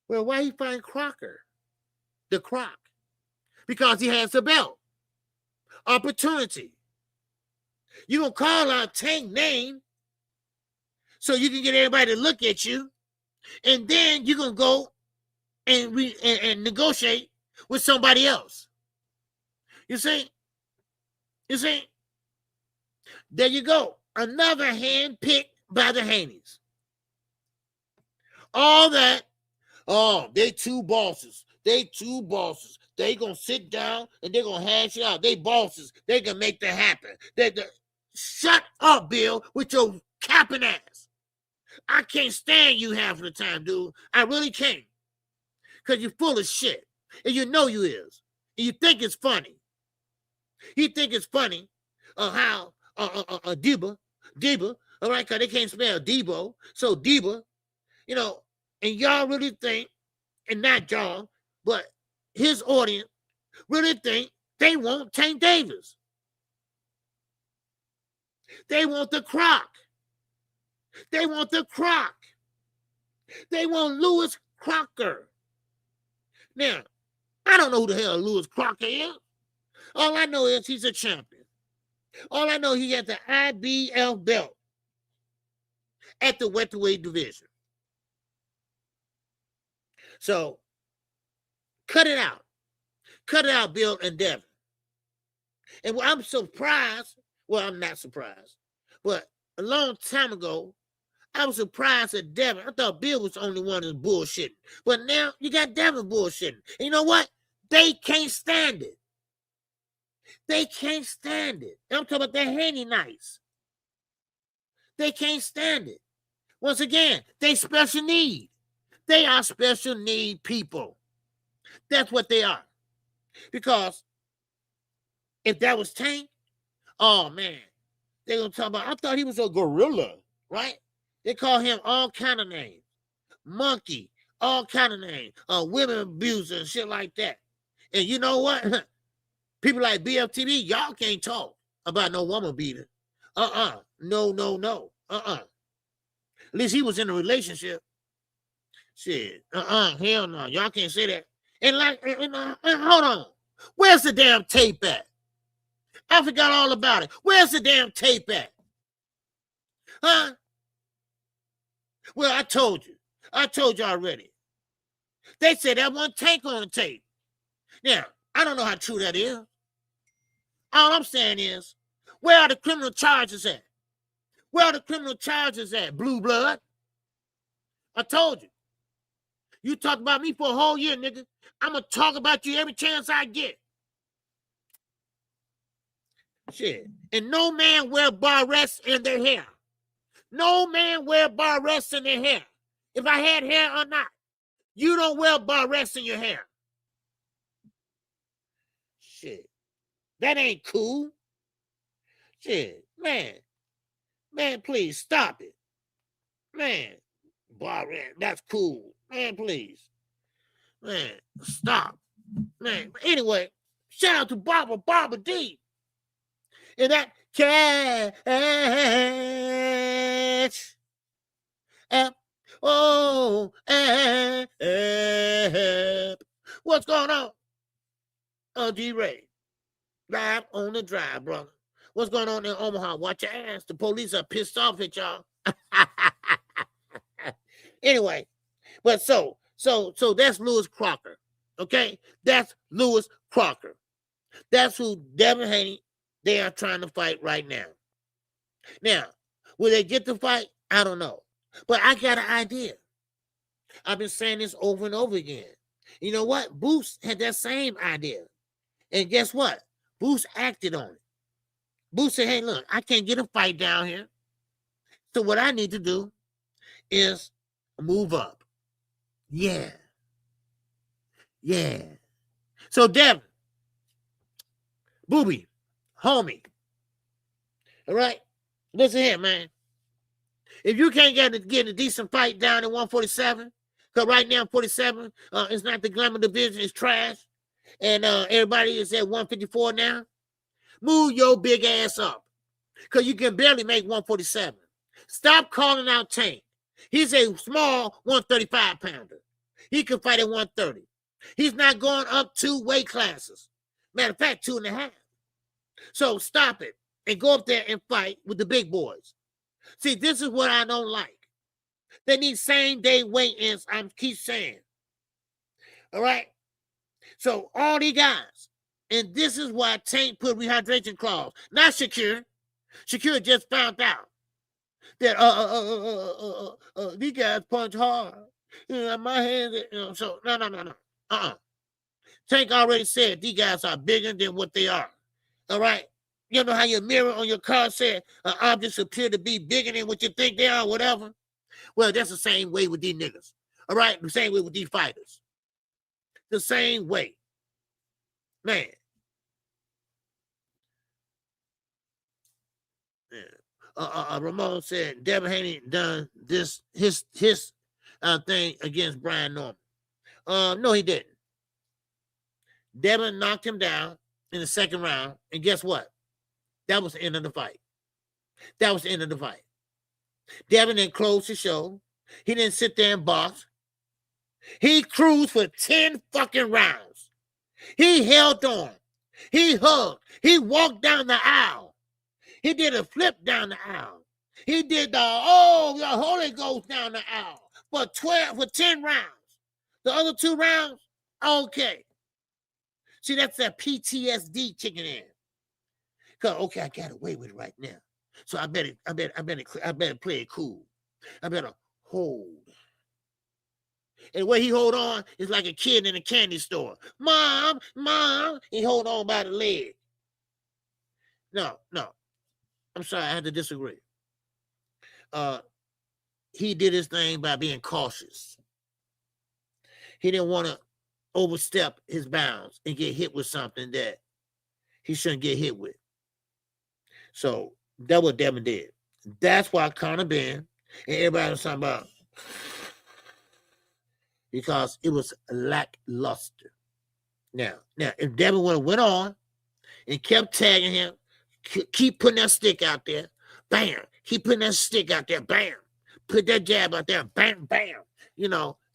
Well, why he find Crocker? The Croc. Because he has a belt. Opportunity. You're going to call out Tank name so you can get everybody to look at you. And then you're going to go and negotiate with somebody else. You see? You see? There you go. Another hand picked by the Haneys. All that, they two bosses. They two bosses. They going to sit down and they're going to hash it out. They bosses. They can make that happen. Shut up, Bill, with your capping ass. I can't stand you half of the time, dude. I really can't. Because you're full of shit. And you know you is. And you think it's funny. You think it's funny how Deba, all right, because they can't spell Debo. So Deba, you know, and y'all really think, and not y'all, but his audience really think they want Tank Davis. They want the Croc. They want the Croc. They want Lewis Crocker. Now, I don't know who the hell Lewis Crocker is. All I know is he's a champion. All I know, he has the IBF belt at the welterweight division. So, cut it out. Cut it out, Bill and Devin. And I'm surprised. Well, I'm not surprised. But a long time ago, I was surprised at Devin. I thought Bill was the only one that's bullshitting. But now you got Devin bullshitting. And you know what? They can't stand it. They can't stand it. I'm talking about the Haney Knights. They can't stand it. Once again, they special need. They are special need people. That's what they are. Because if that was Tank, oh man, they're going to talk about, I thought he was a gorilla, right? They call him all kind of names. Monkey, all kind of names. Women abuser and shit like that. And you know what? People like BFTV, y'all can't talk about no woman beater. No. At least he was in a relationship. Shit. Hell no. Y'all can't say that. And hold on. Where's the damn tape at? I forgot all about it. Where's the damn tape at? Huh? Well, I told you. I told you already. They said that one Tank on the tape. Now, I don't know how true that is. All I'm saying is, where are the criminal charges at? Where are the criminal charges at, Blue Blood? I told you. You talk about me for a whole year, nigga. I'm going to talk about you every chance I get. Shit. And no man wear bar rests in their hair. No man wear bar rests in their hair. If I had hair or not, you don't wear bar rests in your hair. Shit. That ain't cool. Shit. Man, please stop it. Man, bar rest, that's cool. Man, please. Man, stop. Man, but anyway, Shout out to Barbara D. And that catch. Oh, what's going on? D-Ray. Live on the drive, brother. What's going on in Omaha? Watch your ass. The police are pissed off at y'all. Anyway, but so that's Lewis Crocker. Okay? That's Lewis Crocker. That's who Devin Haney, they are trying to fight right now. Now, will they get the fight? I don't know. But I got an idea. I've been saying this over and over again. You know what? Boost had that same idea. And guess what? Boost acted on it. Boost said, hey, look, I can't get a fight down here. So what I need to do is move up. Yeah. Yeah. So Devin, Booby, homie. All right? Listen here, man. If you can't get a decent fight down in 147, because right now 47 is not the glamour division, it's trash. And everybody is at 154 now. Move your big ass up. Because you can barely make 147. Stop calling out Tank. He's a small 135 pounder. He can fight at 130. He's not going up 2 weight classes. Matter of fact, 2.5. So stop it and go up there and fight with the big boys. See, this is what I don't like. They need same-day weigh-ins, I keep saying. All right? So all these guys, and this is why Tank put rehydration clause. Not Shakir. Shakir just found out that these guys punch hard. My hands, so no. Tank already said these guys are bigger than what they are. All right? You know how your mirror on your car said objects appear to be bigger than what you think they are, whatever? Well, that's the same way with these niggas. All right? The same way with these fighters. The same way. Man. Yeah. Ramon said Devin Haney done this his thing against Brian Norman. No, he didn't. Devin knocked him down in the second round, and guess what? That was the end of the fight. That was the end of the fight. Devin didn't close the show. He didn't sit there and box. He cruised for 10 fucking rounds. He held on. He hugged. He walked down the aisle. He did a flip down the aisle. He did the Holy Ghost down the aisle for 10 rounds. The other 2 rounds, okay. See, that's that PTSD kicking in. Cause okay, I got away with it right now. So I better play it cool. I better hold. And the way he hold on is like a kid in a candy store. Mom, he hold on by the leg. No. I'm sorry, I had to disagree. He did his thing by being cautious. He didn't want to overstep his bounds and get hit with something that he shouldn't get hit with. So that's what Devin did. That's why Conor Ben and everybody was talking about, because it was lackluster. Now, if Devin would have went on and kept tagging him, keep putting that stick out there, bam, keep putting that stick out there, bam, put that jab out there, bam, bam,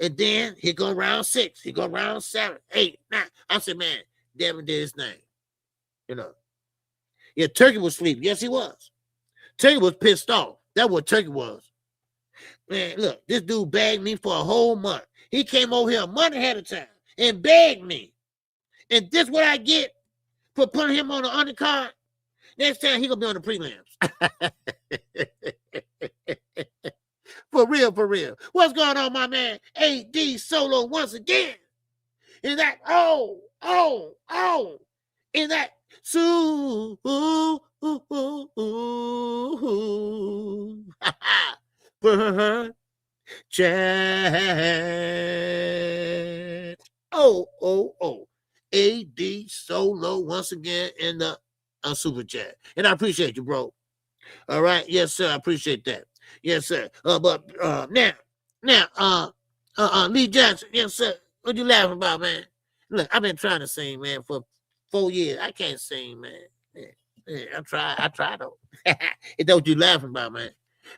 and then he go round 6, he go round 7, 8, 9. I said, man, Devin did his thing, Yeah, Turkey was asleep. Yes, he was. Turkey was pissed off. That's what Turkey was. Man, look, this dude begged me for a whole month. He came over here a month ahead of time and begged me. And this what I get for putting him on the undercard? Next time he gonna be on the prelims. For real. What's going on, my man? AD Solo once again. In that, in that chat. AD Solo once again in the super chat. And I appreciate you, bro. All right. Yes, sir. I appreciate that. Yes, sir. But now, Lee Johnson. Yes, sir. What you laughing about, man? Look, I've been trying to sing, man, for 4 years. I can't sing, man. Yeah, I try though. It's what you laughing about, man.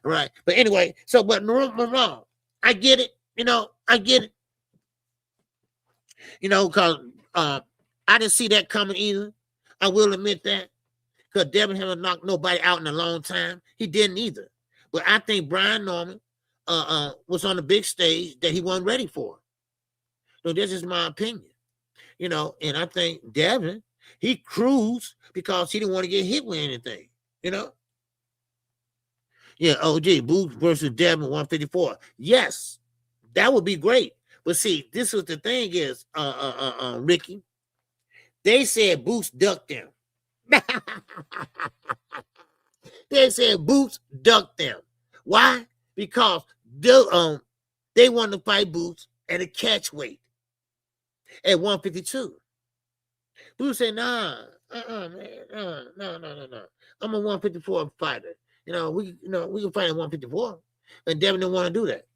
Right. But anyway, so but wrong. I get it. I get it. Because I didn't see that coming either. I will admit that. Because Devin haven't knocked nobody out in a long time. He didn't either. But I think Brian Norman was on the big stage that he wasn't ready for. So this is my opinion. And I think Devin, he cruised because he didn't want to get hit with anything. Yeah, OG, Boots versus Devin 154. Yes, that would be great. But see, this was the thing is, Ricky, they said Boots ducked them. They said Boots ducked them. Why? Because they wanted to fight Boots at a catch weight at 152. Boots said, nah, man, no. I'm a 154 fighter. We can fight at 154. And Devin didn't want to do that.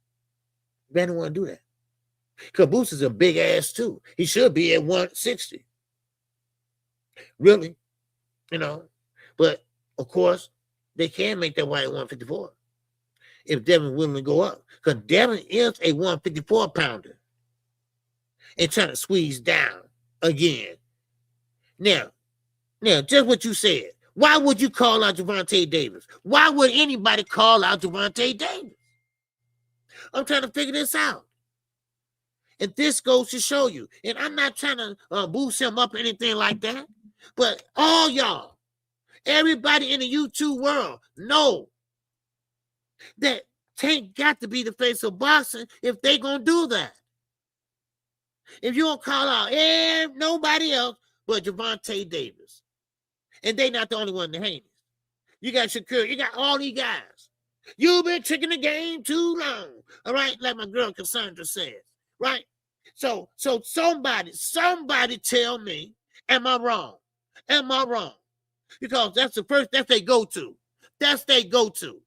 Devin didn't want to do that. Because Boots is a big ass too. He should be at 160. Really. But of course, they can make that weight at 154 if Devin willing to go up. Because Devin is a 154 pounder and trying to squeeze down again. Now, just what you said. Why would you call out Gervonta Davis? Why would anybody call out Gervonta Davis? I'm trying to figure this out. And this goes to show you. And I'm not trying to boost him up or anything like that. But all y'all, everybody in the YouTube world know that Tank got to be the face of boxing if they going to do that. If you don't call out nobody else but Gervonta Davis. And they not the only one in the heinous. You got Shakur, you got all these guys. You've been tricking the game too long. All right, like my girl Cassandra says. Right? So somebody tell me, am I wrong? Am I wrong? Because that's they go-to. That's they go-to.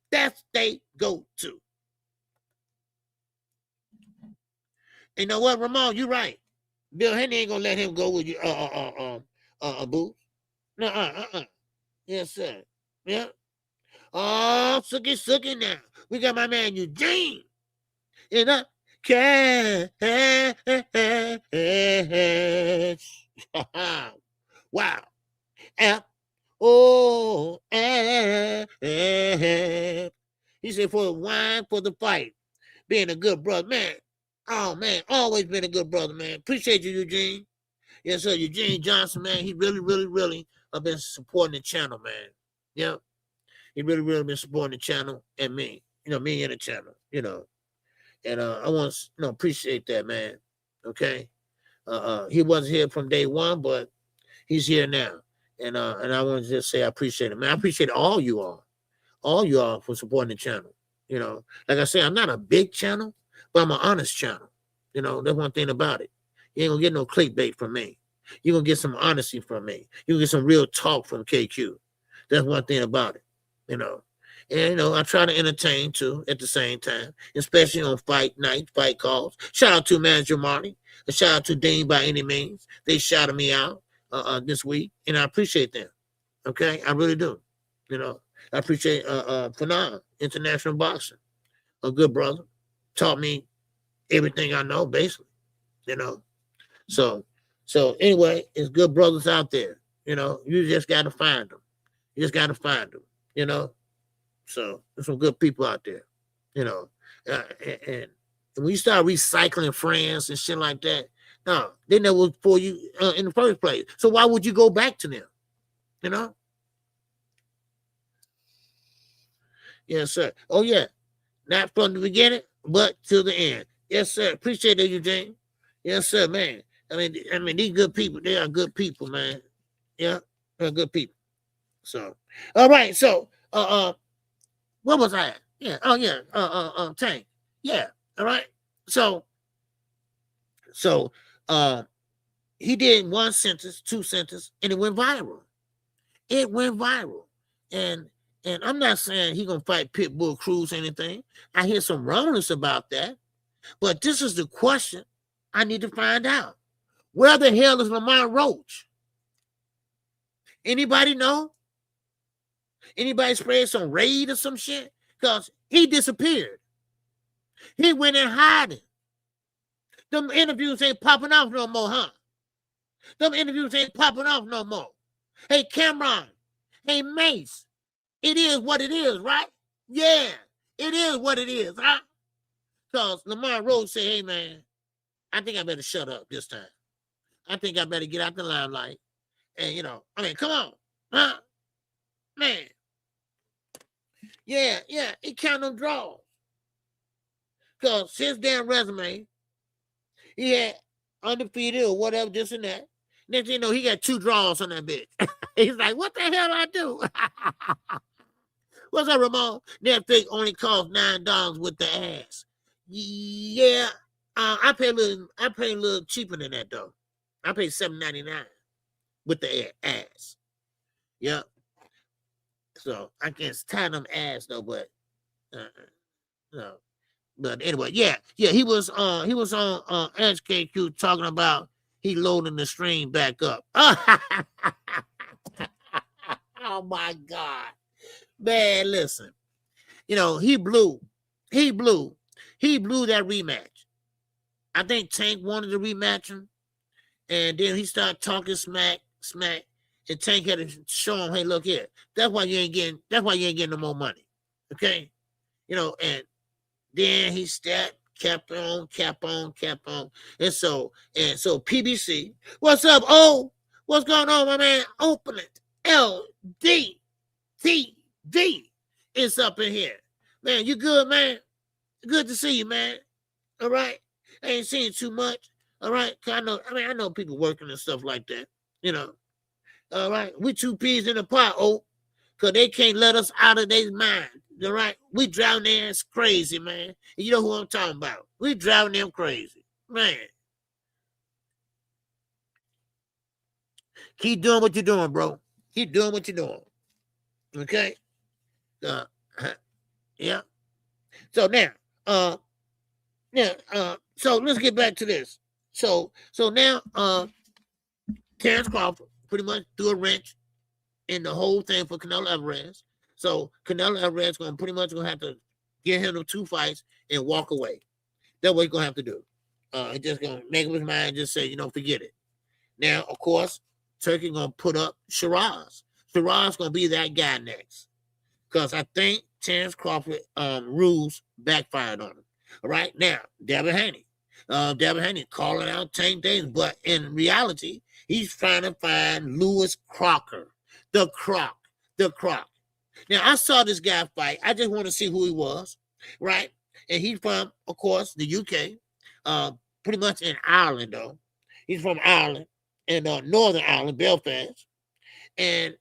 That's they go-to. You know what, Ramon? You're right. Bill Henry ain't gonna let him go with you, Boots. No, Yes, sir. Yeah. Oh, sucky now. We got my man Eugene. Wow. He said for the wine, for the fight. Being a good brother, man. Oh, man, always been a good brother, man. Appreciate you, Eugene. Yes, sir, Eugene Johnson, man. He really been supporting the channel, man. Yeah. He really been supporting the channel and me. Me and the channel, And I want to appreciate that, man. Okay. He wasn't here from day one, but he's here now. And I want to just say I appreciate it, man. I appreciate all you all for supporting the channel. Like I said, I'm not a big channel, but I'm an honest channel. That's one thing about it. You ain't gonna get no clickbait from me. You're gonna get some honesty from me. You're gonna get some real talk from KQ. That's one thing about it. And I try to entertain too at the same time, especially on fight night, fight calls. Shout out to Manager Marty. A shout out to Dean by any means. They shouted me out this week, and I appreciate them. Okay, I really do. I appreciate Fanon, International Boxing, a good brother, taught me everything I know, basically. So anyway, it's good brothers out there. You just got to find them. You just got to find them. So there's some good people out there. And when you start recycling friends and shit like that, no, they never was for you in the first place. So why would you go back to them? Yes, sir. Oh yeah, not from the beginning, but to the end. Yes, sir. Appreciate it, Eugene. Yes, sir, man. I mean, these good people, they are good people, man. Yeah, they're good people. So, all right. So, what was I at? Yeah. Oh, yeah. Tank. Yeah. All right. So, he did one sentence, two sentences, and it went viral. It went viral. And I'm not saying he gonna fight Pitbull Cruz or anything. I hear some rumblings about that. But this is the question I need to find out. Where the hell is Lamont Roach? Anybody know? Anybody spread some raid or some shit? Because he disappeared. He went in hiding. Them interviews ain't popping off no more, huh? Them interviews ain't popping off no more. Hey, Cameron. Hey, Mace. It is what it is, right? Yeah, it is what it is, huh? Because Lamont Roach said, hey, man, I think I better shut up this time. I think I better get out the limelight. And, you know, I mean, come on. Huh? Man. Yeah, he count them draws. Because his damn resume, he had undefeated or whatever, this and that. Next thing you know, he got 2 draws on that bitch. He's like, what the hell I do? What's up, Ramon? That thing only cost $9 with the ass. Yeah, I pay a little cheaper than that though. I pay $7.99 with the ass. Yep. So I can't tie them ass though, but no. But anyway, yeah, he was on HKQ talking about he loading the stream back up. Oh my God. Man, listen. You know, he blew that rematch. I think Tank wanted to rematch him, and then he started talking smack, and Tank had to show him, hey, look here. That's why you ain't getting no more money. Okay? You know, and then he kept on. And so PBC, what's up? Oh, what's going on, my man? Open it. LDTV is up in here. Man, you good, man? Good to see you, man. All right. I ain't seen too much. All right. I know people working and stuff like that. You know. All right. We 2 peas in the pot, because they can't let us out of their mind. All right. We driving their ass crazy, man. And you know who I'm talking about. We driving them crazy. Man. Keep doing what you're doing, bro. Keep doing what you're doing. Okay? Yeah. So now, so let's get back to this. So now, Terrence Crawford pretty much threw a wrench in the whole thing for Canelo Alvarez. So Canelo Alvarez pretty much gonna have to get him 2 fights and walk away. That's what he's gonna have to do. He's just gonna make up his mind, just say, forget it. Now, of course, Turkey gonna put up Shiraz. Shiraz gonna be that guy next, because I think Terrence Crawford rules backfired on him. All right, now Devin Haney calling out Tank Davis, but in reality, he's trying to find Lewis Crocker, the Croc. Now, I saw this guy fight. I just want to see who he was, right? And he's from, of course, the UK, pretty much in Ireland, though. He's from Ireland, and Northern Ireland, Belfast. And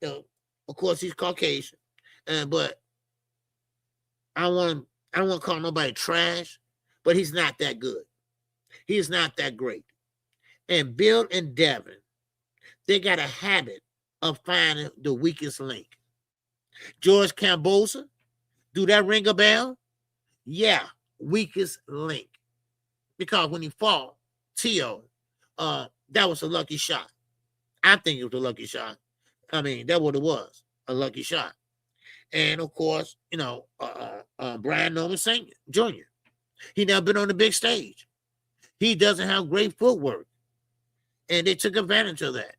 of course, he's Caucasian. But I don't want to call nobody trash, but he's not that good. He's not that great. And Bill and Devin, they got a habit of finding the weakest link. George Cambosa, do that ring a bell? Yeah, weakest link. Because when he fought Tio, that was a lucky shot. I think it was a lucky shot. I mean, that's what it was, a lucky shot. And of course, Brian Norman Sr. Jr. He never been on the big stage. He doesn't have great footwork. And they took advantage of that.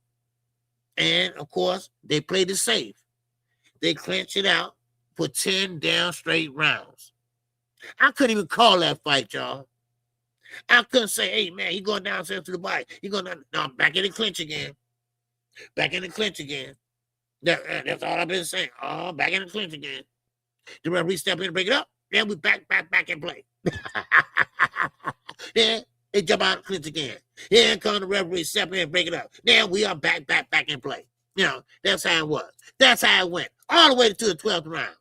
And of course, they played it safe. They clinched it out for 10 down straight rounds. I couldn't even call that fight, y'all. I couldn't say, hey, man, he going downstairs to the body. He going down. No, back in the clinch again. That's all I've been saying. Oh, back in the clinch again. The referee step in and break it up. Then we back in play. Then they jump out and clinch again. Then come the referee step in and break it up. Then we are back in play. That's how it was. That's how it went. All the way to the 12th round.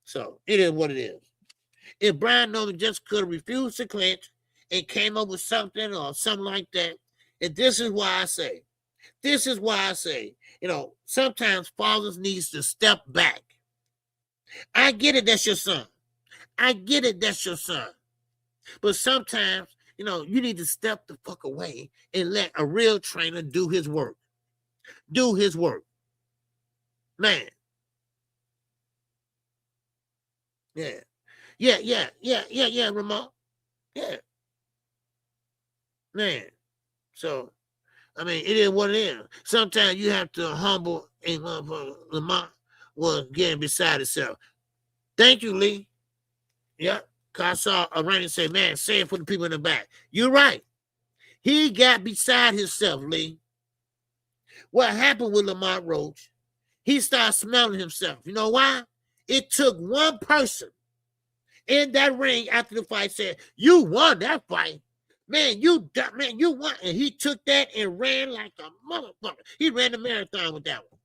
So it is what it is. If Brian Norman just could have refused to clinch and came up with something or something like that, and this is why I say, sometimes fathers needs to step back. I get it, that's your son. But sometimes, you know, you need to step the fuck away and let a real trainer do his work. Do his work. Man. Yeah. Yeah, Ramon. Yeah. Man. So, I mean, it is what it is. Sometimes you have to humble a motherfucker. Lamont was getting beside himself. Thank you, Lee. Yeah. Cause I saw a running say, man, say it for the people in the back. You're right. He got beside himself, Lee. What happened with Lamont Roach? He started smelling himself. You know why? It took one person in that ring after the fight said, you won that fight. Man, you won. And he took that and ran like a motherfucker. He ran the marathon with that one.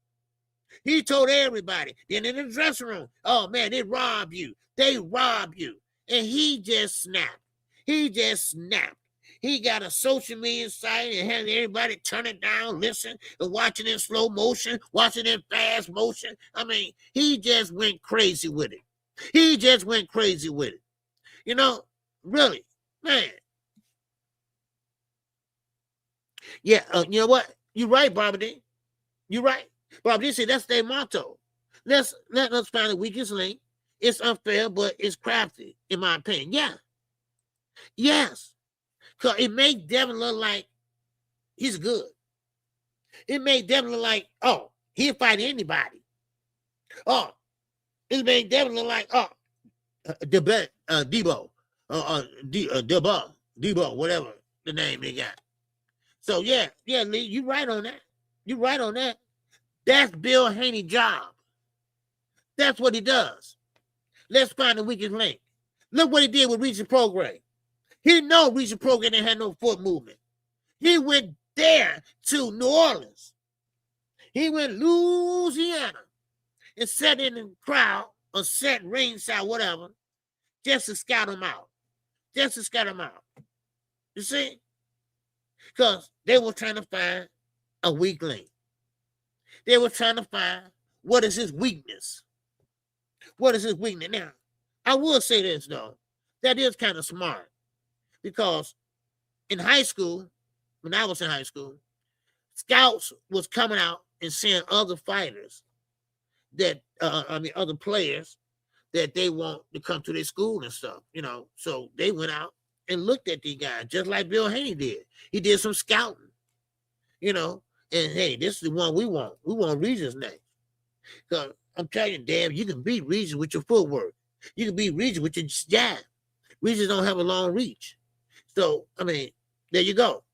He told everybody. Then in the dressing room, oh, man, they robbed you. They robbed you. And he just snapped. He just snapped. He got a social media site and had everybody turn it down, listen, and watching in slow motion, watching in fast motion. I mean, he just went crazy with it. He just went crazy with it. You know, really, man. Yeah, you know what? You're right, Barbara D. You're right. Barbara D said that's their motto. Let us find the weakest link. It's unfair, but it's crafty, in my opinion. Yeah. Yes. Because it makes Devin look like he's good. It made Devin look like, oh, he'll fight anybody. Oh, it made Devin look like, oh, Debo, Debo, whatever the name they got. So, yeah, Lee, you right on that. You right on that. That's Bill Haney's job. That's what he does. Let's find the weakest link. Look what he did with Regis Prograis. He know Regis Prograis didn't have no foot movement. He went there to New Orleans. He went Louisiana and sat in the crowd or sat ringside, whatever, just to scout him out. Just to scout him out. You see? Because they were trying to find a weak link. They were trying to find what is his weakness. What is his weakness? Now, I will say this, though. That is kind of smart. Because in high school, when I was in high school, scouts was coming out and seeing other fighters that, other players that they want to come to their school and stuff, you know. So they went out and looked at these guys, just like Bill Haney did. He did some scouting, you know. And, hey, this is the one we want. We want Regis next. Because I'm telling you, damn, you can beat Regis with your footwork. You can beat Regis with your jab. Regis don't have a long reach. So, I mean, there you go.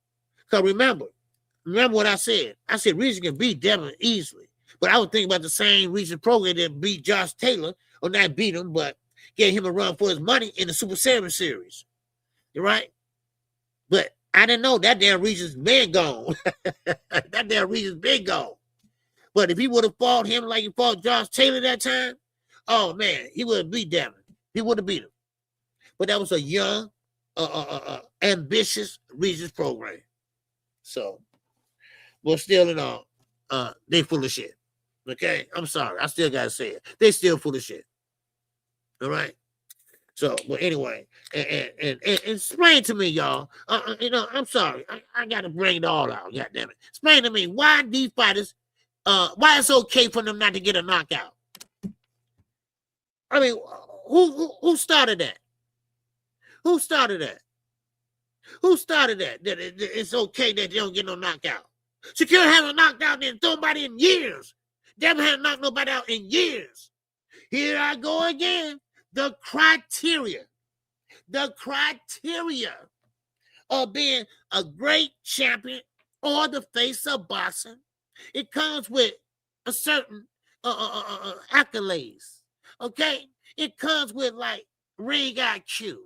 Because remember what I said. I said Regis can beat Devin easily. But I was thinking about the same Regis Prograis that beat Josh Taylor, or not beat him, but gave him a run for his money in the Super 7 series. You're right? But I didn't know that damn Regis been gone. That damn Regis been gone. But if he would have fought him like he fought Josh Taylor that time, oh, man, he would have beat Devin. He would have beat him. But that was a young, ambitious Regis Prograis. So, well, still in all, they full of shit. Okay? I'm sorry. I still got to say it. They still full of shit. All right? So, but anyway, and explain to me, y'all. You know, I'm sorry. I got to bring it all out. God damn it. Explain to me why these fighters, why it's okay for them not to get a knockout. I mean, who started that? Who started that? Who started that? That it's okay that they don't get no knockout. Shakur haven't knocked out nobody in years. Devin haven't knocked nobody out in years. Here I go again. The criteria of being a great champion or the face of boxing, it comes with a certain accolades. Okay, it comes with like ring IQ.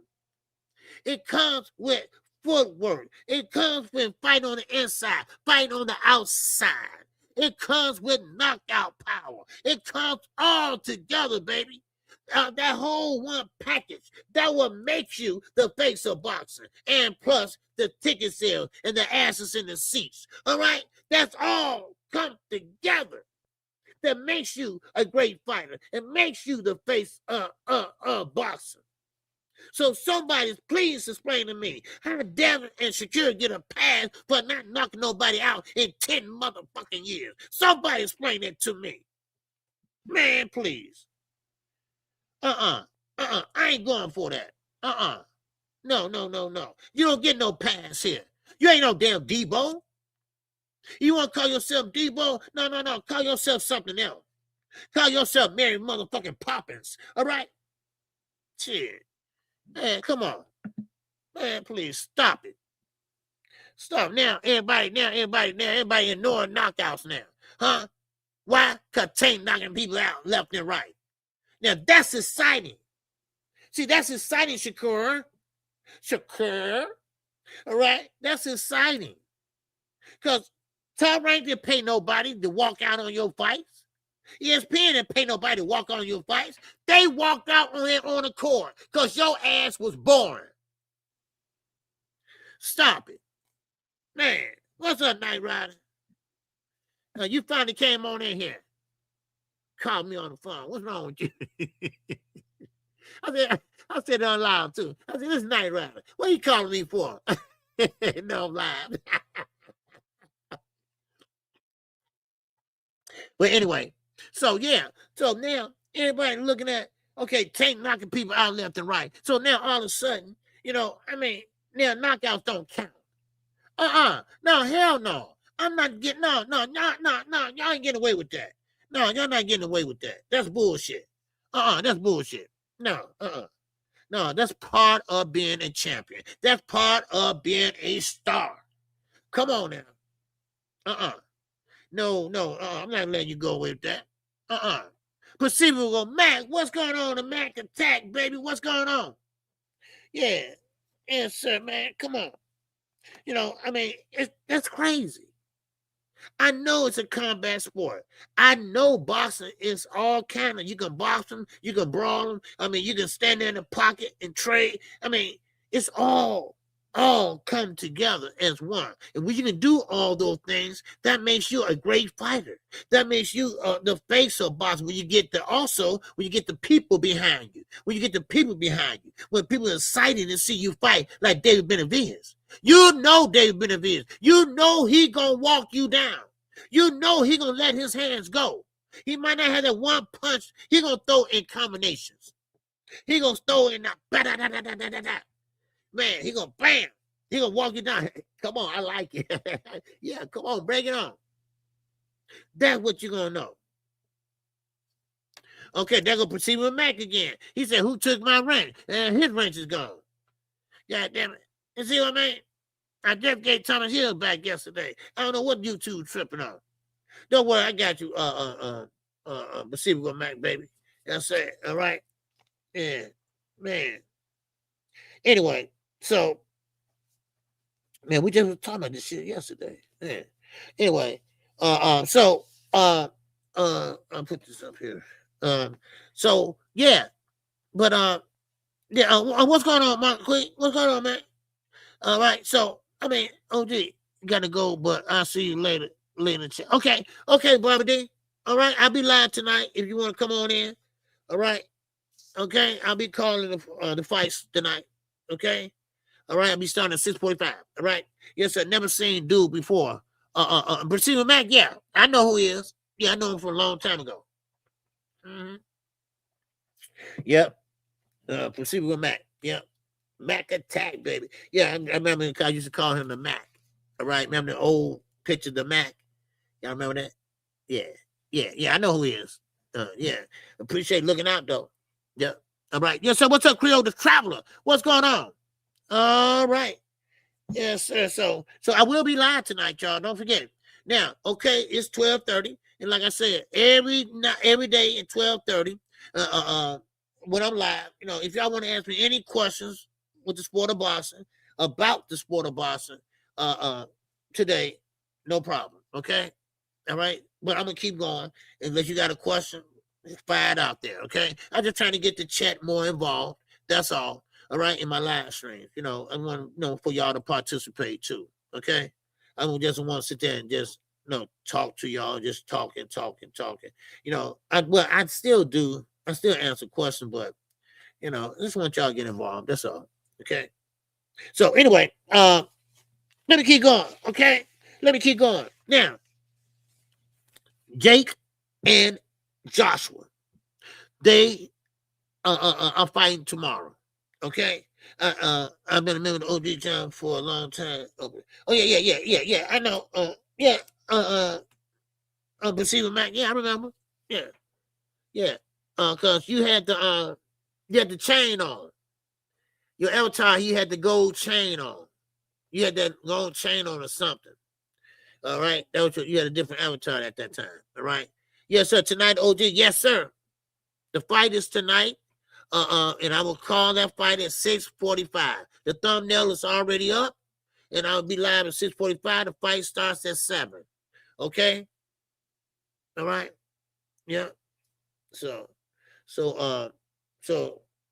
It comes with footwork. It comes with fight on the inside, fight on the outside. It comes with knockout power. It comes all together, baby. That whole one package, that will make you the face of boxing. And plus the ticket sales and the asses in the seats. All right? That's all come together. That makes you a great fighter. It makes you the face of boxing. So somebody please explain to me how Devin and Shakira get a pass for not knocking nobody out in 10 motherfucking years. Somebody explain that to me. Man, please. I ain't going for that. No. You don't get no pass here. You ain't no damn Debo. You want to call yourself Debo? No. Call yourself something else. Call yourself Mary motherfucking Poppins. All right? Shit. Man, come on. Man, please stop it. Stop now. Everybody ignoring knockouts now. Huh? Why? Because Tank knocking people out left and right. Now, that's exciting. See, that's exciting, Shakur. All right? That's exciting. Because Top Rank didn't pay nobody to walk out on your fights. ESPN didn't pay nobody to walk on your fights. They walked out on their own accord because your ass was boring. Stop it. Man, what's up, Knight Rider? You finally came on in here. Called me on the phone. What's wrong with you? I said it on live, too. I said, this is Knight Rider. What are you calling me for? No, I'm live. But anyway, so now everybody looking at, okay, Tank knocking people out left and right. So now all of a sudden, now knockouts don't count. No, hell no. I'm not getting, no, y'all ain't getting away with that. No, y'all not getting away with that. That's bullshit. That's bullshit. No, that's part of being a champion. That's part of being a star. Come on now. No, I'm not letting you go away with that. Perceivable go, Mac, what's going on? The Mac attack, baby. What's going on? Yeah, sir, man. Come on. That's crazy. I know it's a combat sport. I know boxing is all kind of, you can box them, you can brawl them. You can stand there in the pocket and trade. It's all come together as one. And when you can do all those things, that makes you a great fighter. That makes you the face of boxing. When you get the people behind you. When people are excited to see you fight like David Benavidez. You know David Benavidez. You know he gonna walk you down. You know he gonna let his hands go. He might not have that one punch. He gonna throw in combinations. He gonna throw in that man. He gonna bam. He gonna walk you down. Come on, I like it. Yeah, come on, break it on. That's what you're gonna know. Okay, they're gonna proceed with Mac again. He said, "Who took my rank?" And his rank is gone. God damn it. You see what I mean? I just gave Thomas Hill back yesterday. I don't know what YouTube tripping on. Don't worry, I got you. Proceed with Mac, baby. That's it. All right. Yeah, man. Anyway, so man, we just were talking about this shit yesterday. Yeah. Anyway, I'll put this up here. So yeah, but what's going on, Mark? What's going on, man? All right, so OG, you gotta go, but I'll see you later. Okay, Barbara D. All right, I'll be live tonight if you want to come on in. All right, okay, I'll be calling the fights tonight. Okay, all right, I'll be starting at 6:45. All right, yes, sir. Never seen dude before. Brazil Mac, yeah, I know who he is. Yeah, I know him from a long time ago. Mm-hmm. Yep. Brazil Mac. Yep. Mac attack, baby. Yeah, I remember I used to call him the Mac. All right, remember the old picture of the Mac? Y'all remember that? Yeah. I know who he is. Yeah. Appreciate looking out though. Yeah. All right. Yeah. So what's up, Creole the Traveler? What's going on? All right. Yes, sir. So I will be live tonight, y'all. Don't forget it. Now, okay, it's 12:30, and like I said, every day at 12:30, when I'm live, if y'all want to ask me any questions with the sport of boxing, about the sport of boxing, today, no problem. Okay, all right. But I'm gonna keep going unless you got a question. Fire it out there. Okay, I'm just trying to get the chat more involved. That's all. All right, in my live stream, I want for y'all to participate too. Okay, I don't just want to sit there and just talk to y'all, just talking. I still do. I still answer questions, but You know, I just want y'all to get involved. That's all. Okay. So anyway, let me keep going. Okay. Let me keep going. Now, Jake and Joshua, they are fighting tomorrow. Okay. I've been a member of the OG John for a long time. Oh yeah. I know. Receiver Mac. Yeah, I remember. Yeah. Cause you had the chain on. Your avatar, he had the gold chain on. You had that gold chain on or something. All right. That was you had a different avatar at that time. All right. Yes, sir. Tonight, OG. Yes, sir. The fight is tonight. And I will call that fight at 6:45. The thumbnail is already up, and I'll be live at 6:45. The fight starts at 7. Okay. All right. Yeah. So,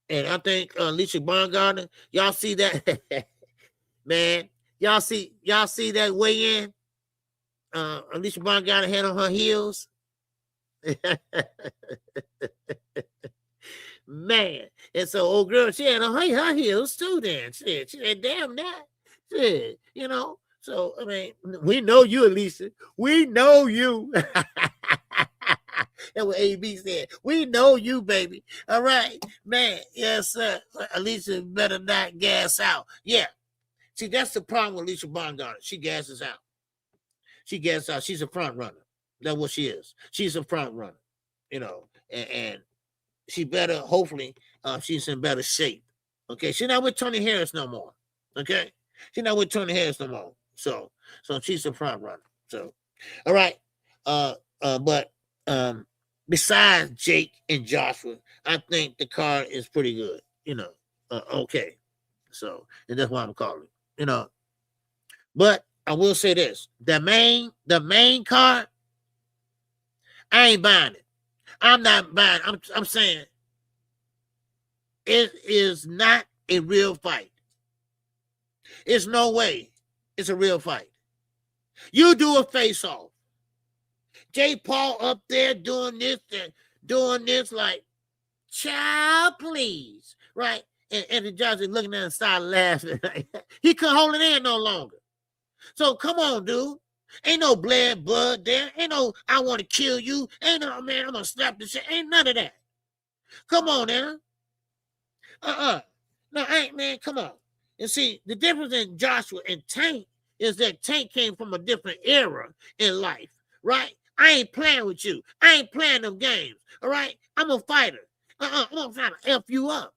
and I think Alicia Baumgartner, y'all see that, man? Y'all see that weigh in? Alicia Baumgartner had on her heels. Man, and so old girl, she had on her heels too. Then she said, "Damn that." Shit, you know. So I mean, we know you, Alicia. We know you. That's what AB said. We know you, baby. All right, man. Yes, sir. Alicia better not gas out. Yeah. See, that's the problem with Alicia Baumgartner. She gasses out. She gasses out. She's a front runner. That's what she is. She's a front runner. You know, and she better, hopefully, she's in better shape. Okay, she's not with Tony Harris no more. Okay, she's not with Tony Harris no more. So she's a front runner. So, all right. But besides Jake and Joshua, I think the card is pretty good. You know, okay. So, and that's why I'm calling. You know, but I will say this: the main card, I ain't buying it. I'm not buying. I'm saying it is not a real fight. It's no way it's a real fight. You do a face-off. Jay Paul up there doing this and doing this like, child, please. Right? And the judge is looking at him and start laughing. He couldn't hold it in no longer. So come on, dude. Ain't no blood there. Ain't no, I want to kill you. Ain't no, man, I'm going to slap the shit. Ain't none of that. Come on now. No, ain't, man, come on. And see, the difference in Joshua and Tank is that Tank came from a different era in life, right? I ain't playing with you. I ain't playing them games, all right? I'm a fighter. I'm going to try to F you up.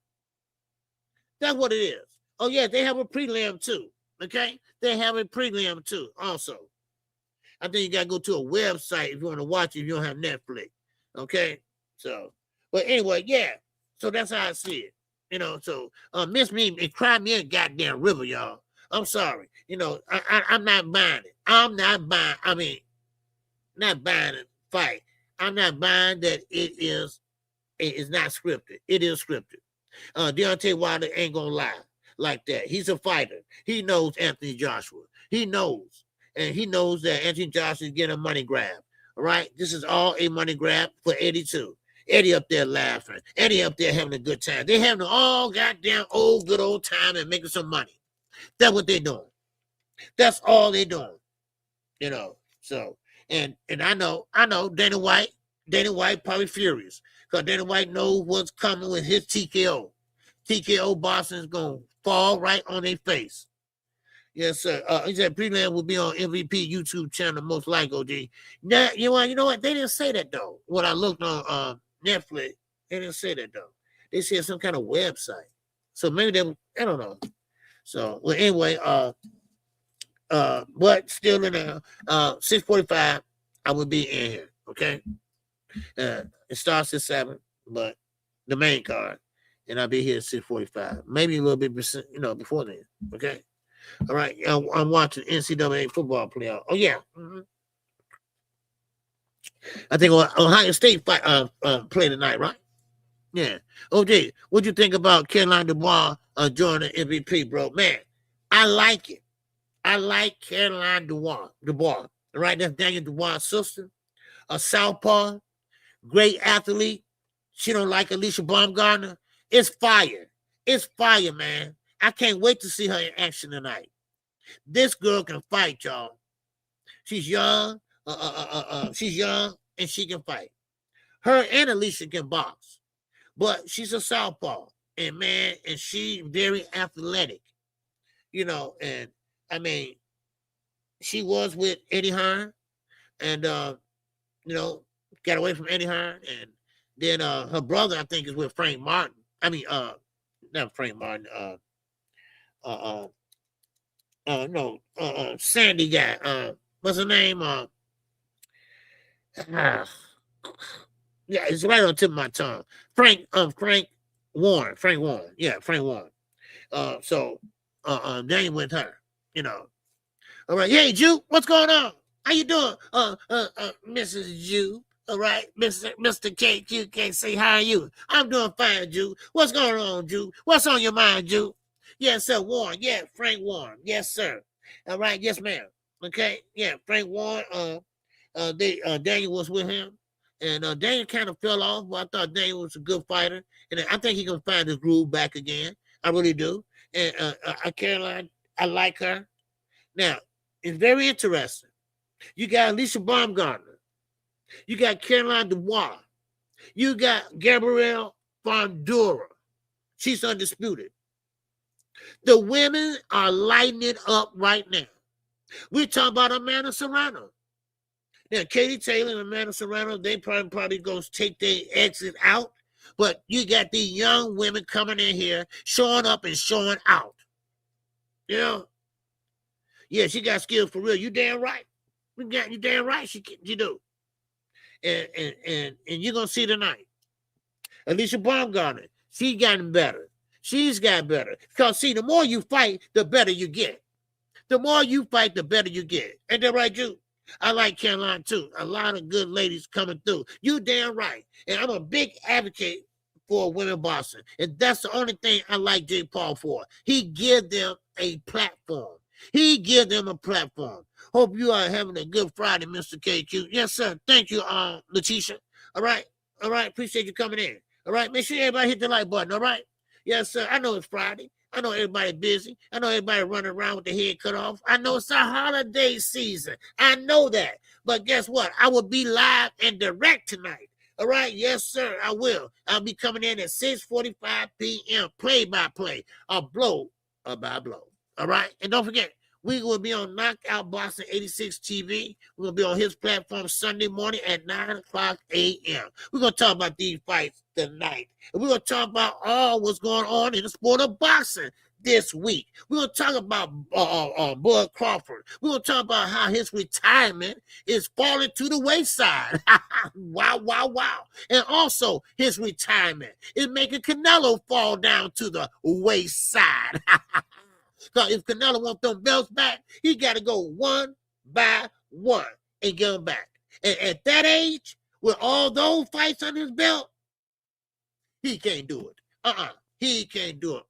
That's what it is. Oh, yeah, they have a prelim too, okay? They have a prelim too also. I think you got to go to a website if you want to watch it if you don't have Netflix. Okay? So, but anyway, yeah. So that's how I see it. You know, so miss me and cry me a goddamn river, y'all. I'm sorry. You know, I'm not buying it. I'm not buying, not buying a fight. I'm not buying that it is not scripted. It is scripted. Deontay Wilder ain't going to lie like that. He's a fighter. He knows Anthony Joshua. He knows. And he knows that Anthony Joshua is getting a money grab. All right? This is all a money grab for Eddie, too. Eddie up there laughing. Eddie up there having a good time. They having all goddamn good old time and making some money. That's what they're doing. That's all they're doing. You know, so, and I know Dana White probably furious because Dana White knows what's coming with his TKO. TKO Boston is going to fall right on their face. Yes, sir. He said prelim will be on MVP YouTube channel, most likely, OG. Now, you know what? They didn't say that, though. When I looked on Netflix, they didn't say that, though. They said some kind of website. So maybe they, I don't know. So, well, anyway, but still in there, 6:45, I will be in here, okay? It starts at 7, but the main card, and I'll be here at 6:45. Maybe a little bit, before then, okay? All right, I'm watching NCAA football playoff. Oh yeah, I think Ohio State play tonight, right? Yeah. OJ, what'd you think about Caroline Dubois joining the MVP, bro? Man, I like it. I like Caroline Dubois. All right, that's Daniel Dubois' sister, a southpaw, great athlete. She don't like Alicia Baumgartner. It's fire. It's fire, man. I can't wait to see her in action tonight. This girl can fight, y'all. She's young. She's young and she can fight. Her and Alicia can box, but she's a southpaw, and man, and she very athletic, you know. And I mean, she was with Eddie Hearn, and you know, got away from Eddie Hearn, and then her brother, I think, is with Frank Martin. I mean, not Frank Martin. Sandy guy. What's her name? Yeah, it's right on the tip of my tongue. Frank Warren. Yeah, Frank Warren. So Daniel with her, you know. All right, hey Jew, what's going on? How you doing? Mrs. Jew. All right, Mr. KQKC, how are you? I'm doing fine, Jew. What's going on, Jew? What's on your mind, Jew? Yes, sir, Warren. Yeah, Frank Warren. Yes, sir. All right, yes, ma'am. Okay, yeah, Frank Warren. Daniel was with him, and Daniel kind of fell off. But I thought Daniel was a good fighter, and I think he can find his groove back again. I really do. And Caroline, I like her. Now, it's very interesting. You got Alicia Baumgartner. You got Caroline Dubois. You got Gabrielle Fondura. She's undisputed. The women are lighting it up right now. We're talking about Amanda Serrano. Now, Katie Taylor and Amanda Serrano, they probably going to take their exit out. But you got these young women coming in here, showing up and showing out. You know? Yeah, she got skills for real. You damn right. You damn right she do. And you're going to see tonight. Alicia Baumgartner, she's gotten better. She's got better. Because, see, the more you fight, the better you get. The more you fight, the better you get. Ain't that right, Jew? I like Caroline, too. A lot of good ladies coming through. You damn right. And I'm a big advocate for women boxing. And that's the only thing I like Jay Paul for. He give them a platform. He give them a platform. Hope you are having a good Friday, Mr. KQ. Yes, sir. Thank you, Letitia. All right. All right. Appreciate you coming in. All right. Make sure everybody hit the like button. All right. Yes, sir. I know it's Friday. I know everybody busy. I know everybody running around with their head cut off. I know it's a holiday season. I know that. But guess what? I will be live and direct tonight. All right? Yes, sir. I will. I'll be coming in at 6:45 p.m. Play-by-play. A blow by blow. All right? And don't forget, we will be on Knockout Boxing 86 TV. We're going to be on his platform Sunday morning at 9 o'clock a.m. We're going to talk about these fights tonight. And we're going to talk about all what's going on in the sport of boxing this week. We're going to talk about Bud Crawford. We're going to talk about how his retirement is falling to the wayside. Wow. And also his retirement is making Canelo fall down to the wayside. Because if Canelo wants them belts back, he got to go one by one and get them back. And at that age, with all those fights on his belt, he can't do it. He can't do it.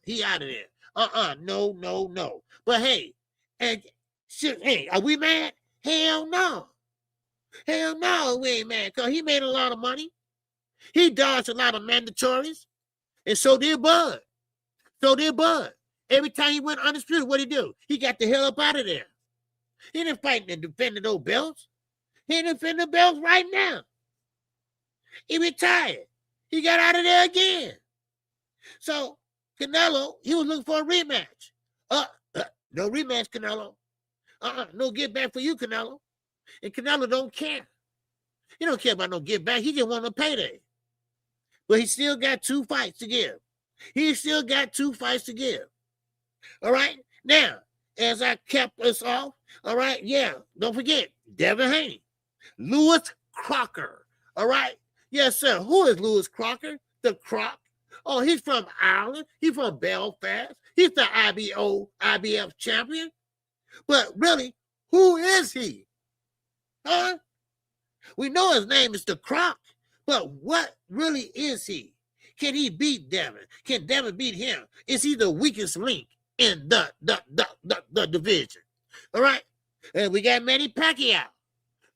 He out of there. No. But hey, are we mad? Hell no. Hell no, we ain't mad. Because he made a lot of money. He dodged a lot of mandatories. And so did Bud. Every time he went undisputed, what'd he do? He got the hell up out of there. He didn't fight and defend those belts. He didn't defend the belts right now. He retired. He got out of there again. So, Canelo, he was looking for a rematch. No rematch, Canelo. No get back for you, Canelo. And Canelo don't care. He don't care about no get back. He just want a payday. But he still got 2 fights to give. All right? Now, as I kept us off, all right? Yeah, don't forget, Devin Haney, Lewis Crocker, all right? Yes, sir. Who is Lewis Crocker? The Croc. Oh, he's from Ireland. He's from Belfast. He's the IBF champion. But really, who is he? Huh? We know his name is the Croc, but what really is he? Can he beat Devin? Can Devin beat him? Is he the weakest link in the division? All right? And we got Manny Pacquiao.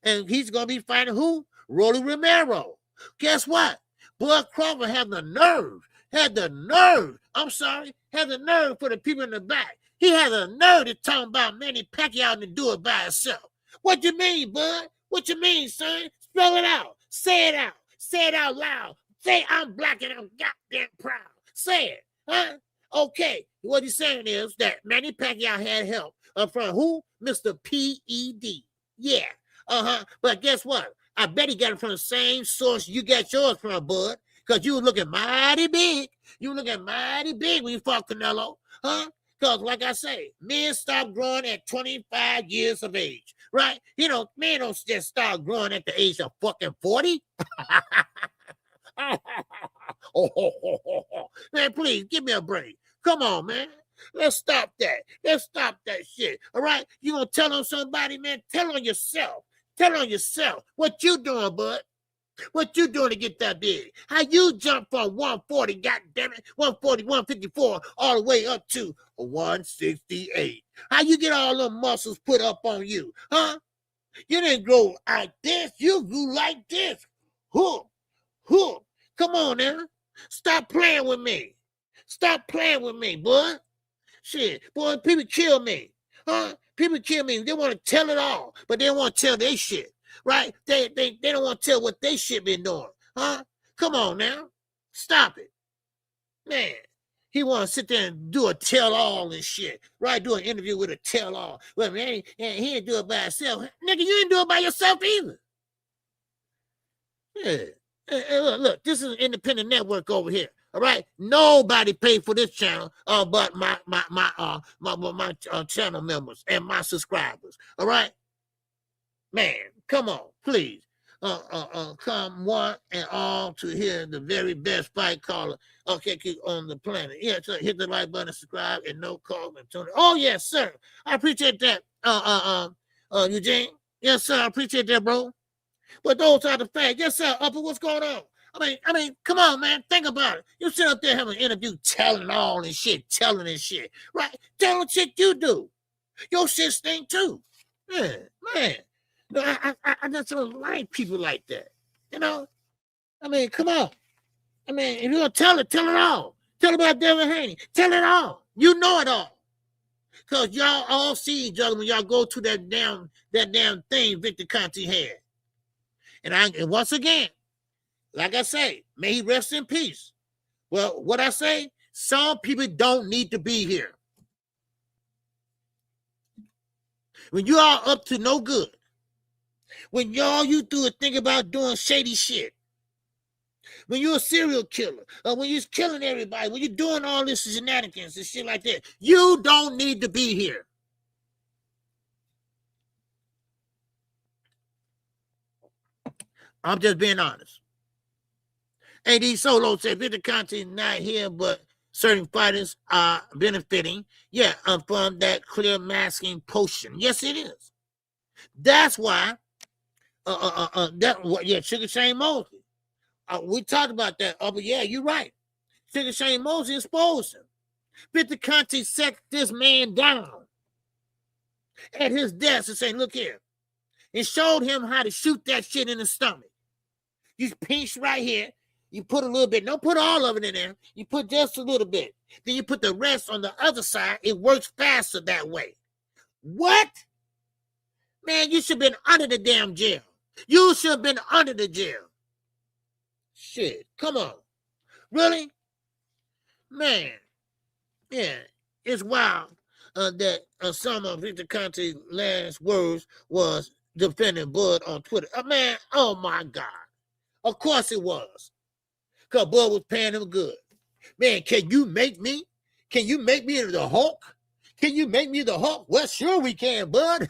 And he's going to be fighting who? Rolly Romero. Guess what? Bud Crawford has the nerve had the nerve, had the nerve for the people in the back. He had the nerve to talk about Manny Pacquiao and do it by himself. What you mean, bud? What you mean, son? Spell it out. Say it out. Say it out loud. Say I'm black and I'm goddamn proud. Say it, huh? Okay, what he's saying is that Manny Pacquiao had help from who? Mr. P.E.D. Yeah, But guess what? I bet he got it from the same source you got yours from, bud. Because you were looking mighty big. You were looking mighty big when you fought Canelo, huh? Because, like I say, men stop growing at 25 years of age, right? You know, men don't just start growing at the age of fucking 40. Man, please, give me a break. Come on, man. Let's stop that. Let's stop that shit, all right? You gonna tell on somebody, man? Tell on yourself. Tell on yourself. What you doing, bud? What you doing to get that big? How you jump from 140, goddamn it, 140, 154, all the way up to 168? How you get all them muscles put up on you, huh? You didn't grow like this. You grew like this. Who? Come on now. Stop playing with me. Stop playing with me, boy. Shit, boy, people kill me, huh? People kill me. They want to tell it all, but they don't want to tell their shit. Right? They don't want to tell what they shit been doing. Huh? Come on now. Stop it. Man, he want to sit there and do a tell-all and shit. Right? Do an interview with a tell-all. Well, man, he didn't do it by himself. Nigga, you didn't do it by yourself either. Yeah. Hey, look, this is an independent network over here. All right? Nobody paid for this channel but my channel members and my subscribers. All right? Man, come on, please. Come one and all to hear the very best fight caller on the planet. Yeah, so hit the like button, subscribe, and no comment. Oh, yes, sir. I appreciate that, Eugene. Yes, sir, I appreciate that, bro. But those are the facts. Yes, sir, Upper, what's going on? I mean, come on, man. Think about it. You sit up there having an interview telling all and shit, right? Telling shit you do. Your shit stink too. Yeah, man. No, I just don't like people like that. You know? I mean, come on. I mean, if you're going to tell it all. Tell about Devin Haney. Tell it all. You know it all. Because y'all all see each other when y'all go to that damn thing Victor Conte had. And once again, like I say, may he rest in peace. Well, what I say, some people don't need to be here. When you are up to no good, when all you do is think about doing shady shit, when you're a serial killer, or when you're killing everybody, when you're doing all this shenanigans and shit like that, you don't need to be here. I'm just being honest. AD Solo said Victor Conte not here, but certain fighters are benefiting. Yeah, from that clear masking potion. Yes, it is. That's why. Sugar Shane Mosley. We talked about that. But yeah, you're right. Sugar Shane Mosley exposed him. Victor Conte set this man down at his desk and said, "Look here," and showed him how to shoot that shit in the stomach. You pinch right here. You put a little bit. Don't put all of it in there. You put just a little bit. Then you put the rest on the other side. It works faster that way. What? Man, you should have been under the damn jail. You should have been under the jail. Shit, come on. Really? Man, yeah, it's wild that some of Victor Conte's last words was defending Bud on Twitter. Man, oh my God. Of course it was. Because Bud was paying him good. Man, can you make me? Can you make me the Hulk? Can you make me the Hulk? Well, sure we can, Bud.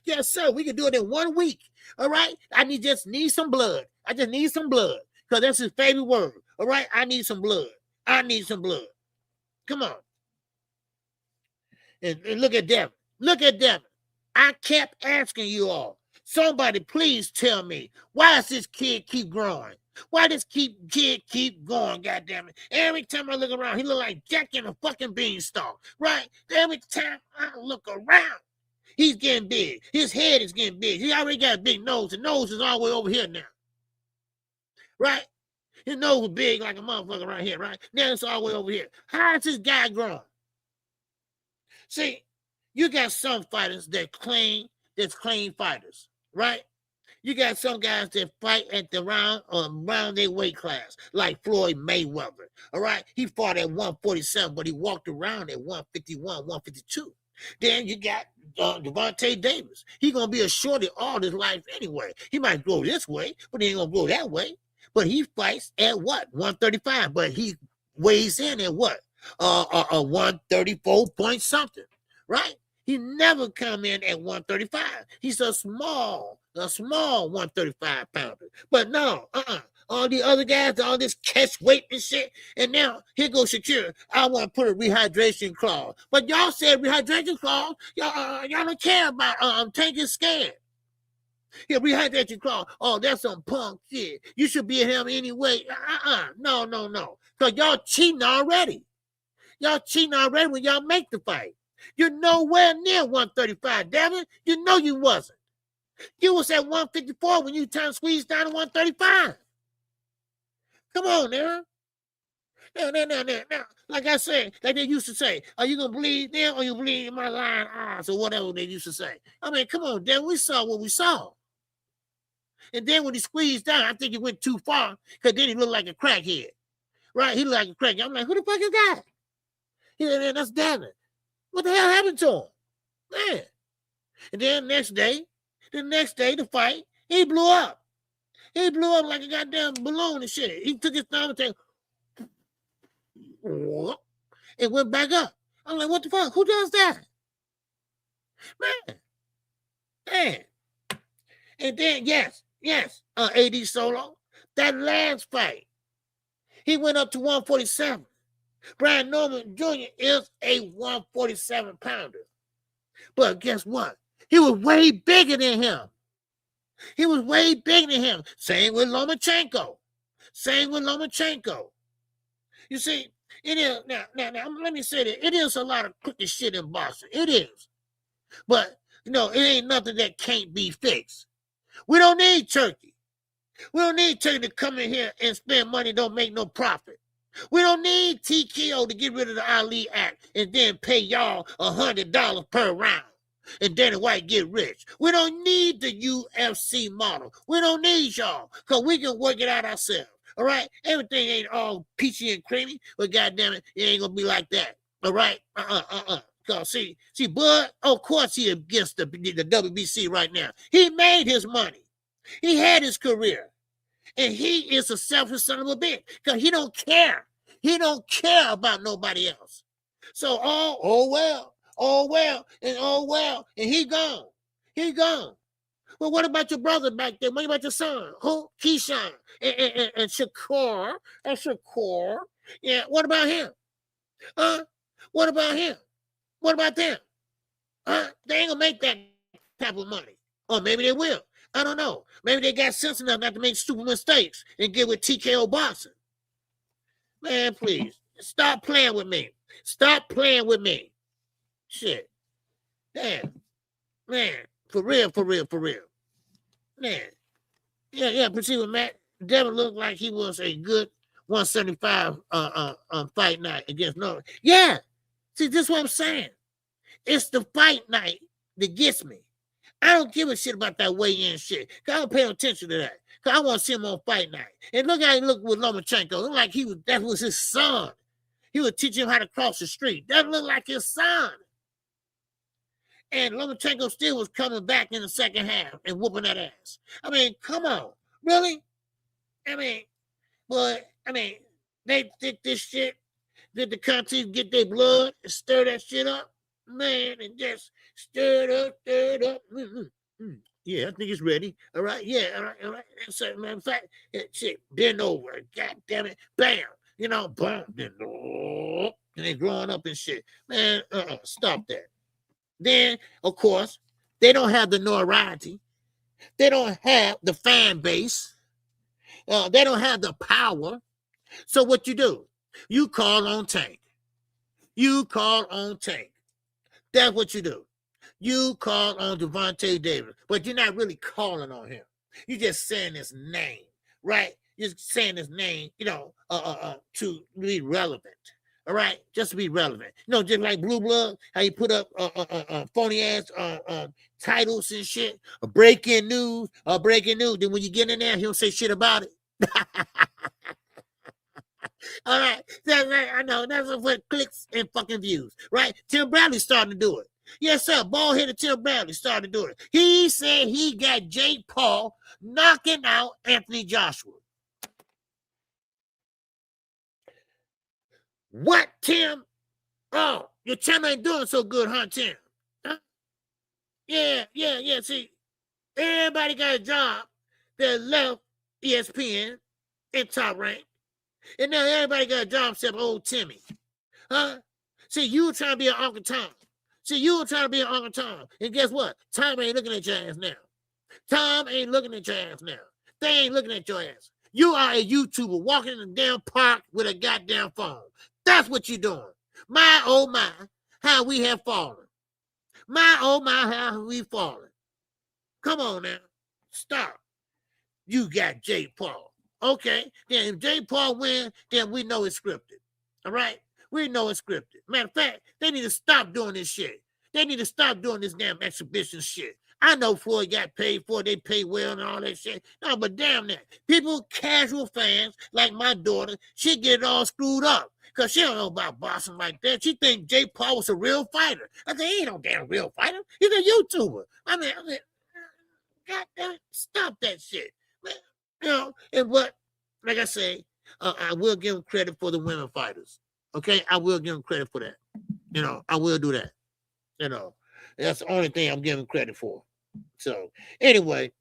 Yes, sir. We can do it in 1 week. All right? Just need some blood. I just need some blood. Because that's his favorite word. All right? I need some blood. I need some blood. Come on. And look at Devin. Look at Devin. I kept asking you all. Somebody please tell me, why does this kid keep growing? Why does kid keep going, goddammit? Every time I look around, he look like Jack in a fucking beanstalk, right? Every time I look around, he's getting big. His head is getting big. He already got a big nose. The nose is all the way over here now, right? His nose was big like a motherfucker right here, right? Now it's all the way over here. How is this guy growing? See, you got some fighters that's clean fighters, right? You got some guys that fight at the around their weight class, like Floyd Mayweather. All right, he fought at 147, but he walked around at 151, 152. Then you got Devontae Davis. He gonna be a shorty all his life anyway. He might grow this way, but he ain't gonna grow that way. But he fights at what? 135. But he weighs in at what? 134 point something, right? He never come in at 135. He's a small 135 pounder. But no, all the other guys, all this catch weight and shit. And now here goes Shakira. I want to put a rehydration clause. But y'all said rehydration clause. Y'all don't care about Tank is scared. Yeah, rehydration clause. Oh, that's some punk shit. You should be him anyway. No. Because y'all cheating already. Y'all cheating already when y'all make the fight. You're nowhere near 135, damn it. You know you wasn't. You was at 154 when you turned squeezed down to 135. Come on now. Now. Like I said, like they used to say, are you going to bleed them or you bleed in my lying eyes or whatever they used to say? I mean, come on, then we saw what we saw. And then when he squeezed down, I think he went too far because then he looked like a crackhead. Right? He looked like a crackhead. I'm like, who the fuck is that? He said, that's Devin. What the hell happened to him? Man. And then the next day, the fight, he blew up. He blew up like a goddamn balloon and shit. He took his thumb and it went back up. I'm like, what the fuck? Who does that? Man. And then, yes, AD Solo, that last fight, he went up to 147. Brian Norman Jr. is a 147 pounder. But guess what? He was way bigger than him. Same with Lomachenko. You see, it is, now, let me say that. It is a lot of crooked shit in boxing. It is. But, it ain't nothing that can't be fixed. We don't need Turkey. We don't need Turkey to come in here and spend money, don't make no profit. We don't need TKO to get rid of the Ali Act and then pay y'all $100 per round and Danny White get rich. We don't need the UFC model. We don't need y'all because we can work it out ourselves. All right? Everything ain't all peachy and creamy, but goddamn it ain't going to be like that. All right? Because see, Bud, of course he against the WBC right now. He made his money. He had his career. And he is a selfish son of a bitch because he don't care. He don't care about nobody else. So, oh well, and he gone. Well, what about your brother back there? What about your son? Who? Keyshawn and Shakur. Yeah, what about him? What about him? What about them? They ain't gonna make that type of money. Or maybe they will. I don't know. Maybe they got sense enough not to make stupid mistakes and get with TKO boxing. Man, please. Stop playing with me. Shit. Damn. Man. For real. Man. Yeah, but see with Matt, Devin looked like he was a good 175 fight night against Norway. Yeah. See, this is what I'm saying. It's the fight night that gets me. I don't give a shit about that weigh-in shit. Cause I don't pay no attention to that. Cause I want to see him on fight night. And look how he looked with Lomachenko. Looked like that was his son. He would teach him how to cross the street. That looked like his son. And Lomachenko still was coming back in the second half and whooping that ass. I mean, come on. Really? They did this shit. Did the country get their blood and stir that shit up? Man, and just stir it up. Yeah, I think it's ready. All right, yeah, all right. So, matter of fact, shit, bend over. God damn it, bam. Boom, then, and they growing up and shit. Man, stop that. Then, of course, they don't have the notoriety. They don't have the fan base. They don't have the power. So what you do? You call on Tank. That's what you do. You call on Devontae Davis, but you're not really calling on him. You're just saying his name, right? just saying his name, to be relevant. All right, just to be relevant. Just like Blue Blood, how you put up phony ass titles and shit, breaking news. Then when you get in there, he don't say shit about it. All right, that's right. I know that's what clicks and fucking views, right? Tim Bradley starting to do it. Yes, sir. Bald-headed Tim Bradley started to do it. He said he got Jake Paul knocking out Anthony Joshua. What, Tim? Oh, your channel ain't doing so good, huh, Tim? Huh? Yeah. See, everybody got a job that left ESPN in Top Rank. And now everybody got a job except old Timmy. Huh? See, you were trying to be an Uncle Tom. And guess what? Tom ain't looking at your ass now. They ain't looking at your ass. You are a YouTuber walking in the damn park with a goddamn phone. That's what you're doing. My, oh my, how we have fallen. My, oh my, how we fallen. Come on now. Stop. You got Jake Paul. Okay. Then if Jake Paul wins, then we know it's scripted. All right? We know it's scripted. Matter of fact, they need to stop doing this shit. They need to stop doing this damn exhibition shit. I know Floyd got paid for it. They pay well and all that shit. No, but damn that. People, casual fans, like my daughter, she get it all screwed up. Because she don't know about boxing like that. She think Jake Paul was a real fighter. I said, he ain't no damn real fighter. He's a YouTuber. I mean, God damn it, stop that shit. And what, like I say, I will give him credit for the women fighters. Okay? I will give him credit for that. I will do that. That's the only thing I'm giving credit for. So, anyway,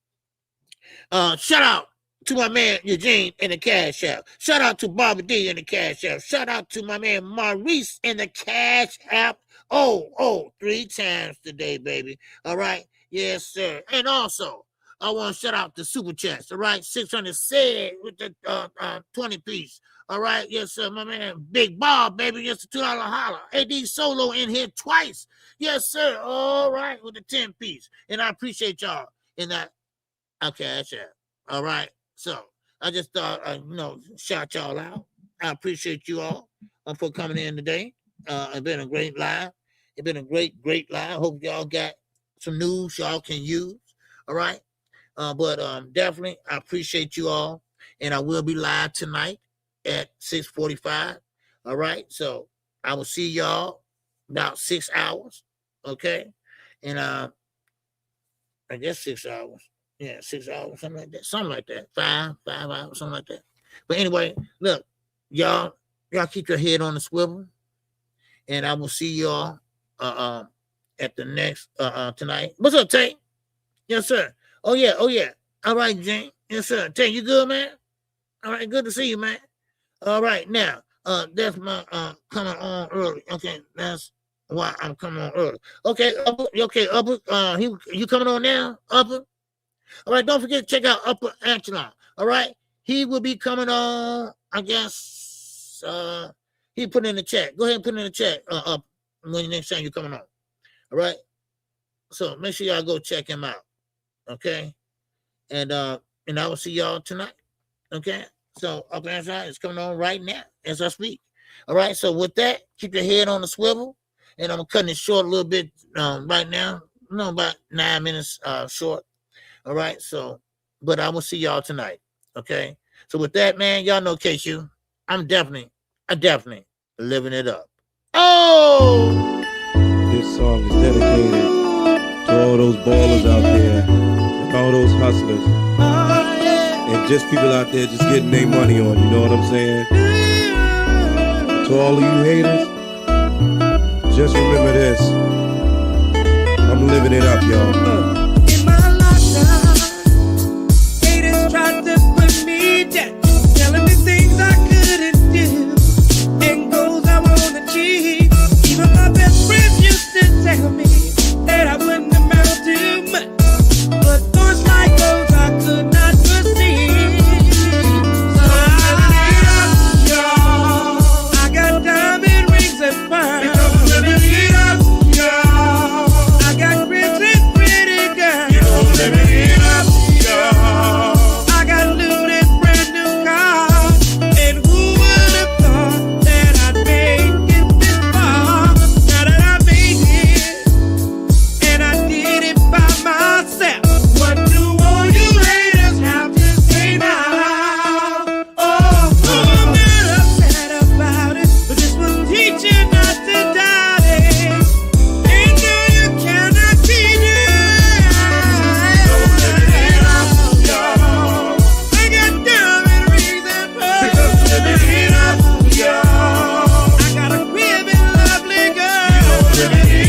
shout out to my man Eugene in the Cash App. Shout out to Bobby D in the Cash App. Shout out to my man Maurice in the Cash App. 3 times today, baby. All right? Yes, sir. And also, I want to shout out the Super Chats. All right? 600 said with the 20 piece. All right? Yes, sir. My man Big Bob, baby. Yes, the $2 holler. AD Solo in here twice. Yes, sir. All right. With the 10 piece. And I appreciate y'all in that Cash App. All right? So I just thought, shout y'all out. I appreciate you all for coming in today. It's been a great live. It's been a great live. Hope y'all got some news y'all can use. All right. But definitely, I appreciate you all. And I will be live tonight at 6:45. All right. So I will see y'all about 6 hours. Okay. And I guess 6 hours. Yeah, 6 hours, something like that. Something like that. 5 hours, something like that. But anyway, look, y'all keep your head on the swivel. And I will see y'all at the next tonight. What's up, Tank? Yes, sir. Oh yeah. All right, Jane. Yes, sir. Tank, you good, man? All right, good to see you, man. All right, now, that's my coming on early. Okay, that's why I'm coming on early. Okay, Upper, you coming on now, Upper? All right, don't forget to check out Upper Echelon. All right, he will be coming on, I guess, he put in the chat. Go ahead and put in the chat up when next time you're coming on. All right, so make sure y'all go check him out. Okay, and I will see y'all tonight. Okay, so Upper Echelon is coming on right now as I speak. All right, so with that, keep your head on the swivel, and I'm cutting it short a little bit right now. About 9 minutes short. All right, so, but I will see y'all tonight, okay? So with that, man, y'all know KQ. I'm definitely living it up. Oh! This song is dedicated to all those ballers out there and all those hustlers and just people out there just getting their money on, you know what I'm saying? To all of you haters, just remember this. I'm living it up, y'all. Telling me things I couldn't do and goals I won't achieve. Even my best friends used to tell me that I wouldn't amount to much, but thoughts like those I could not foresee. So I got diamond rings and pearls. I got riches pretty Living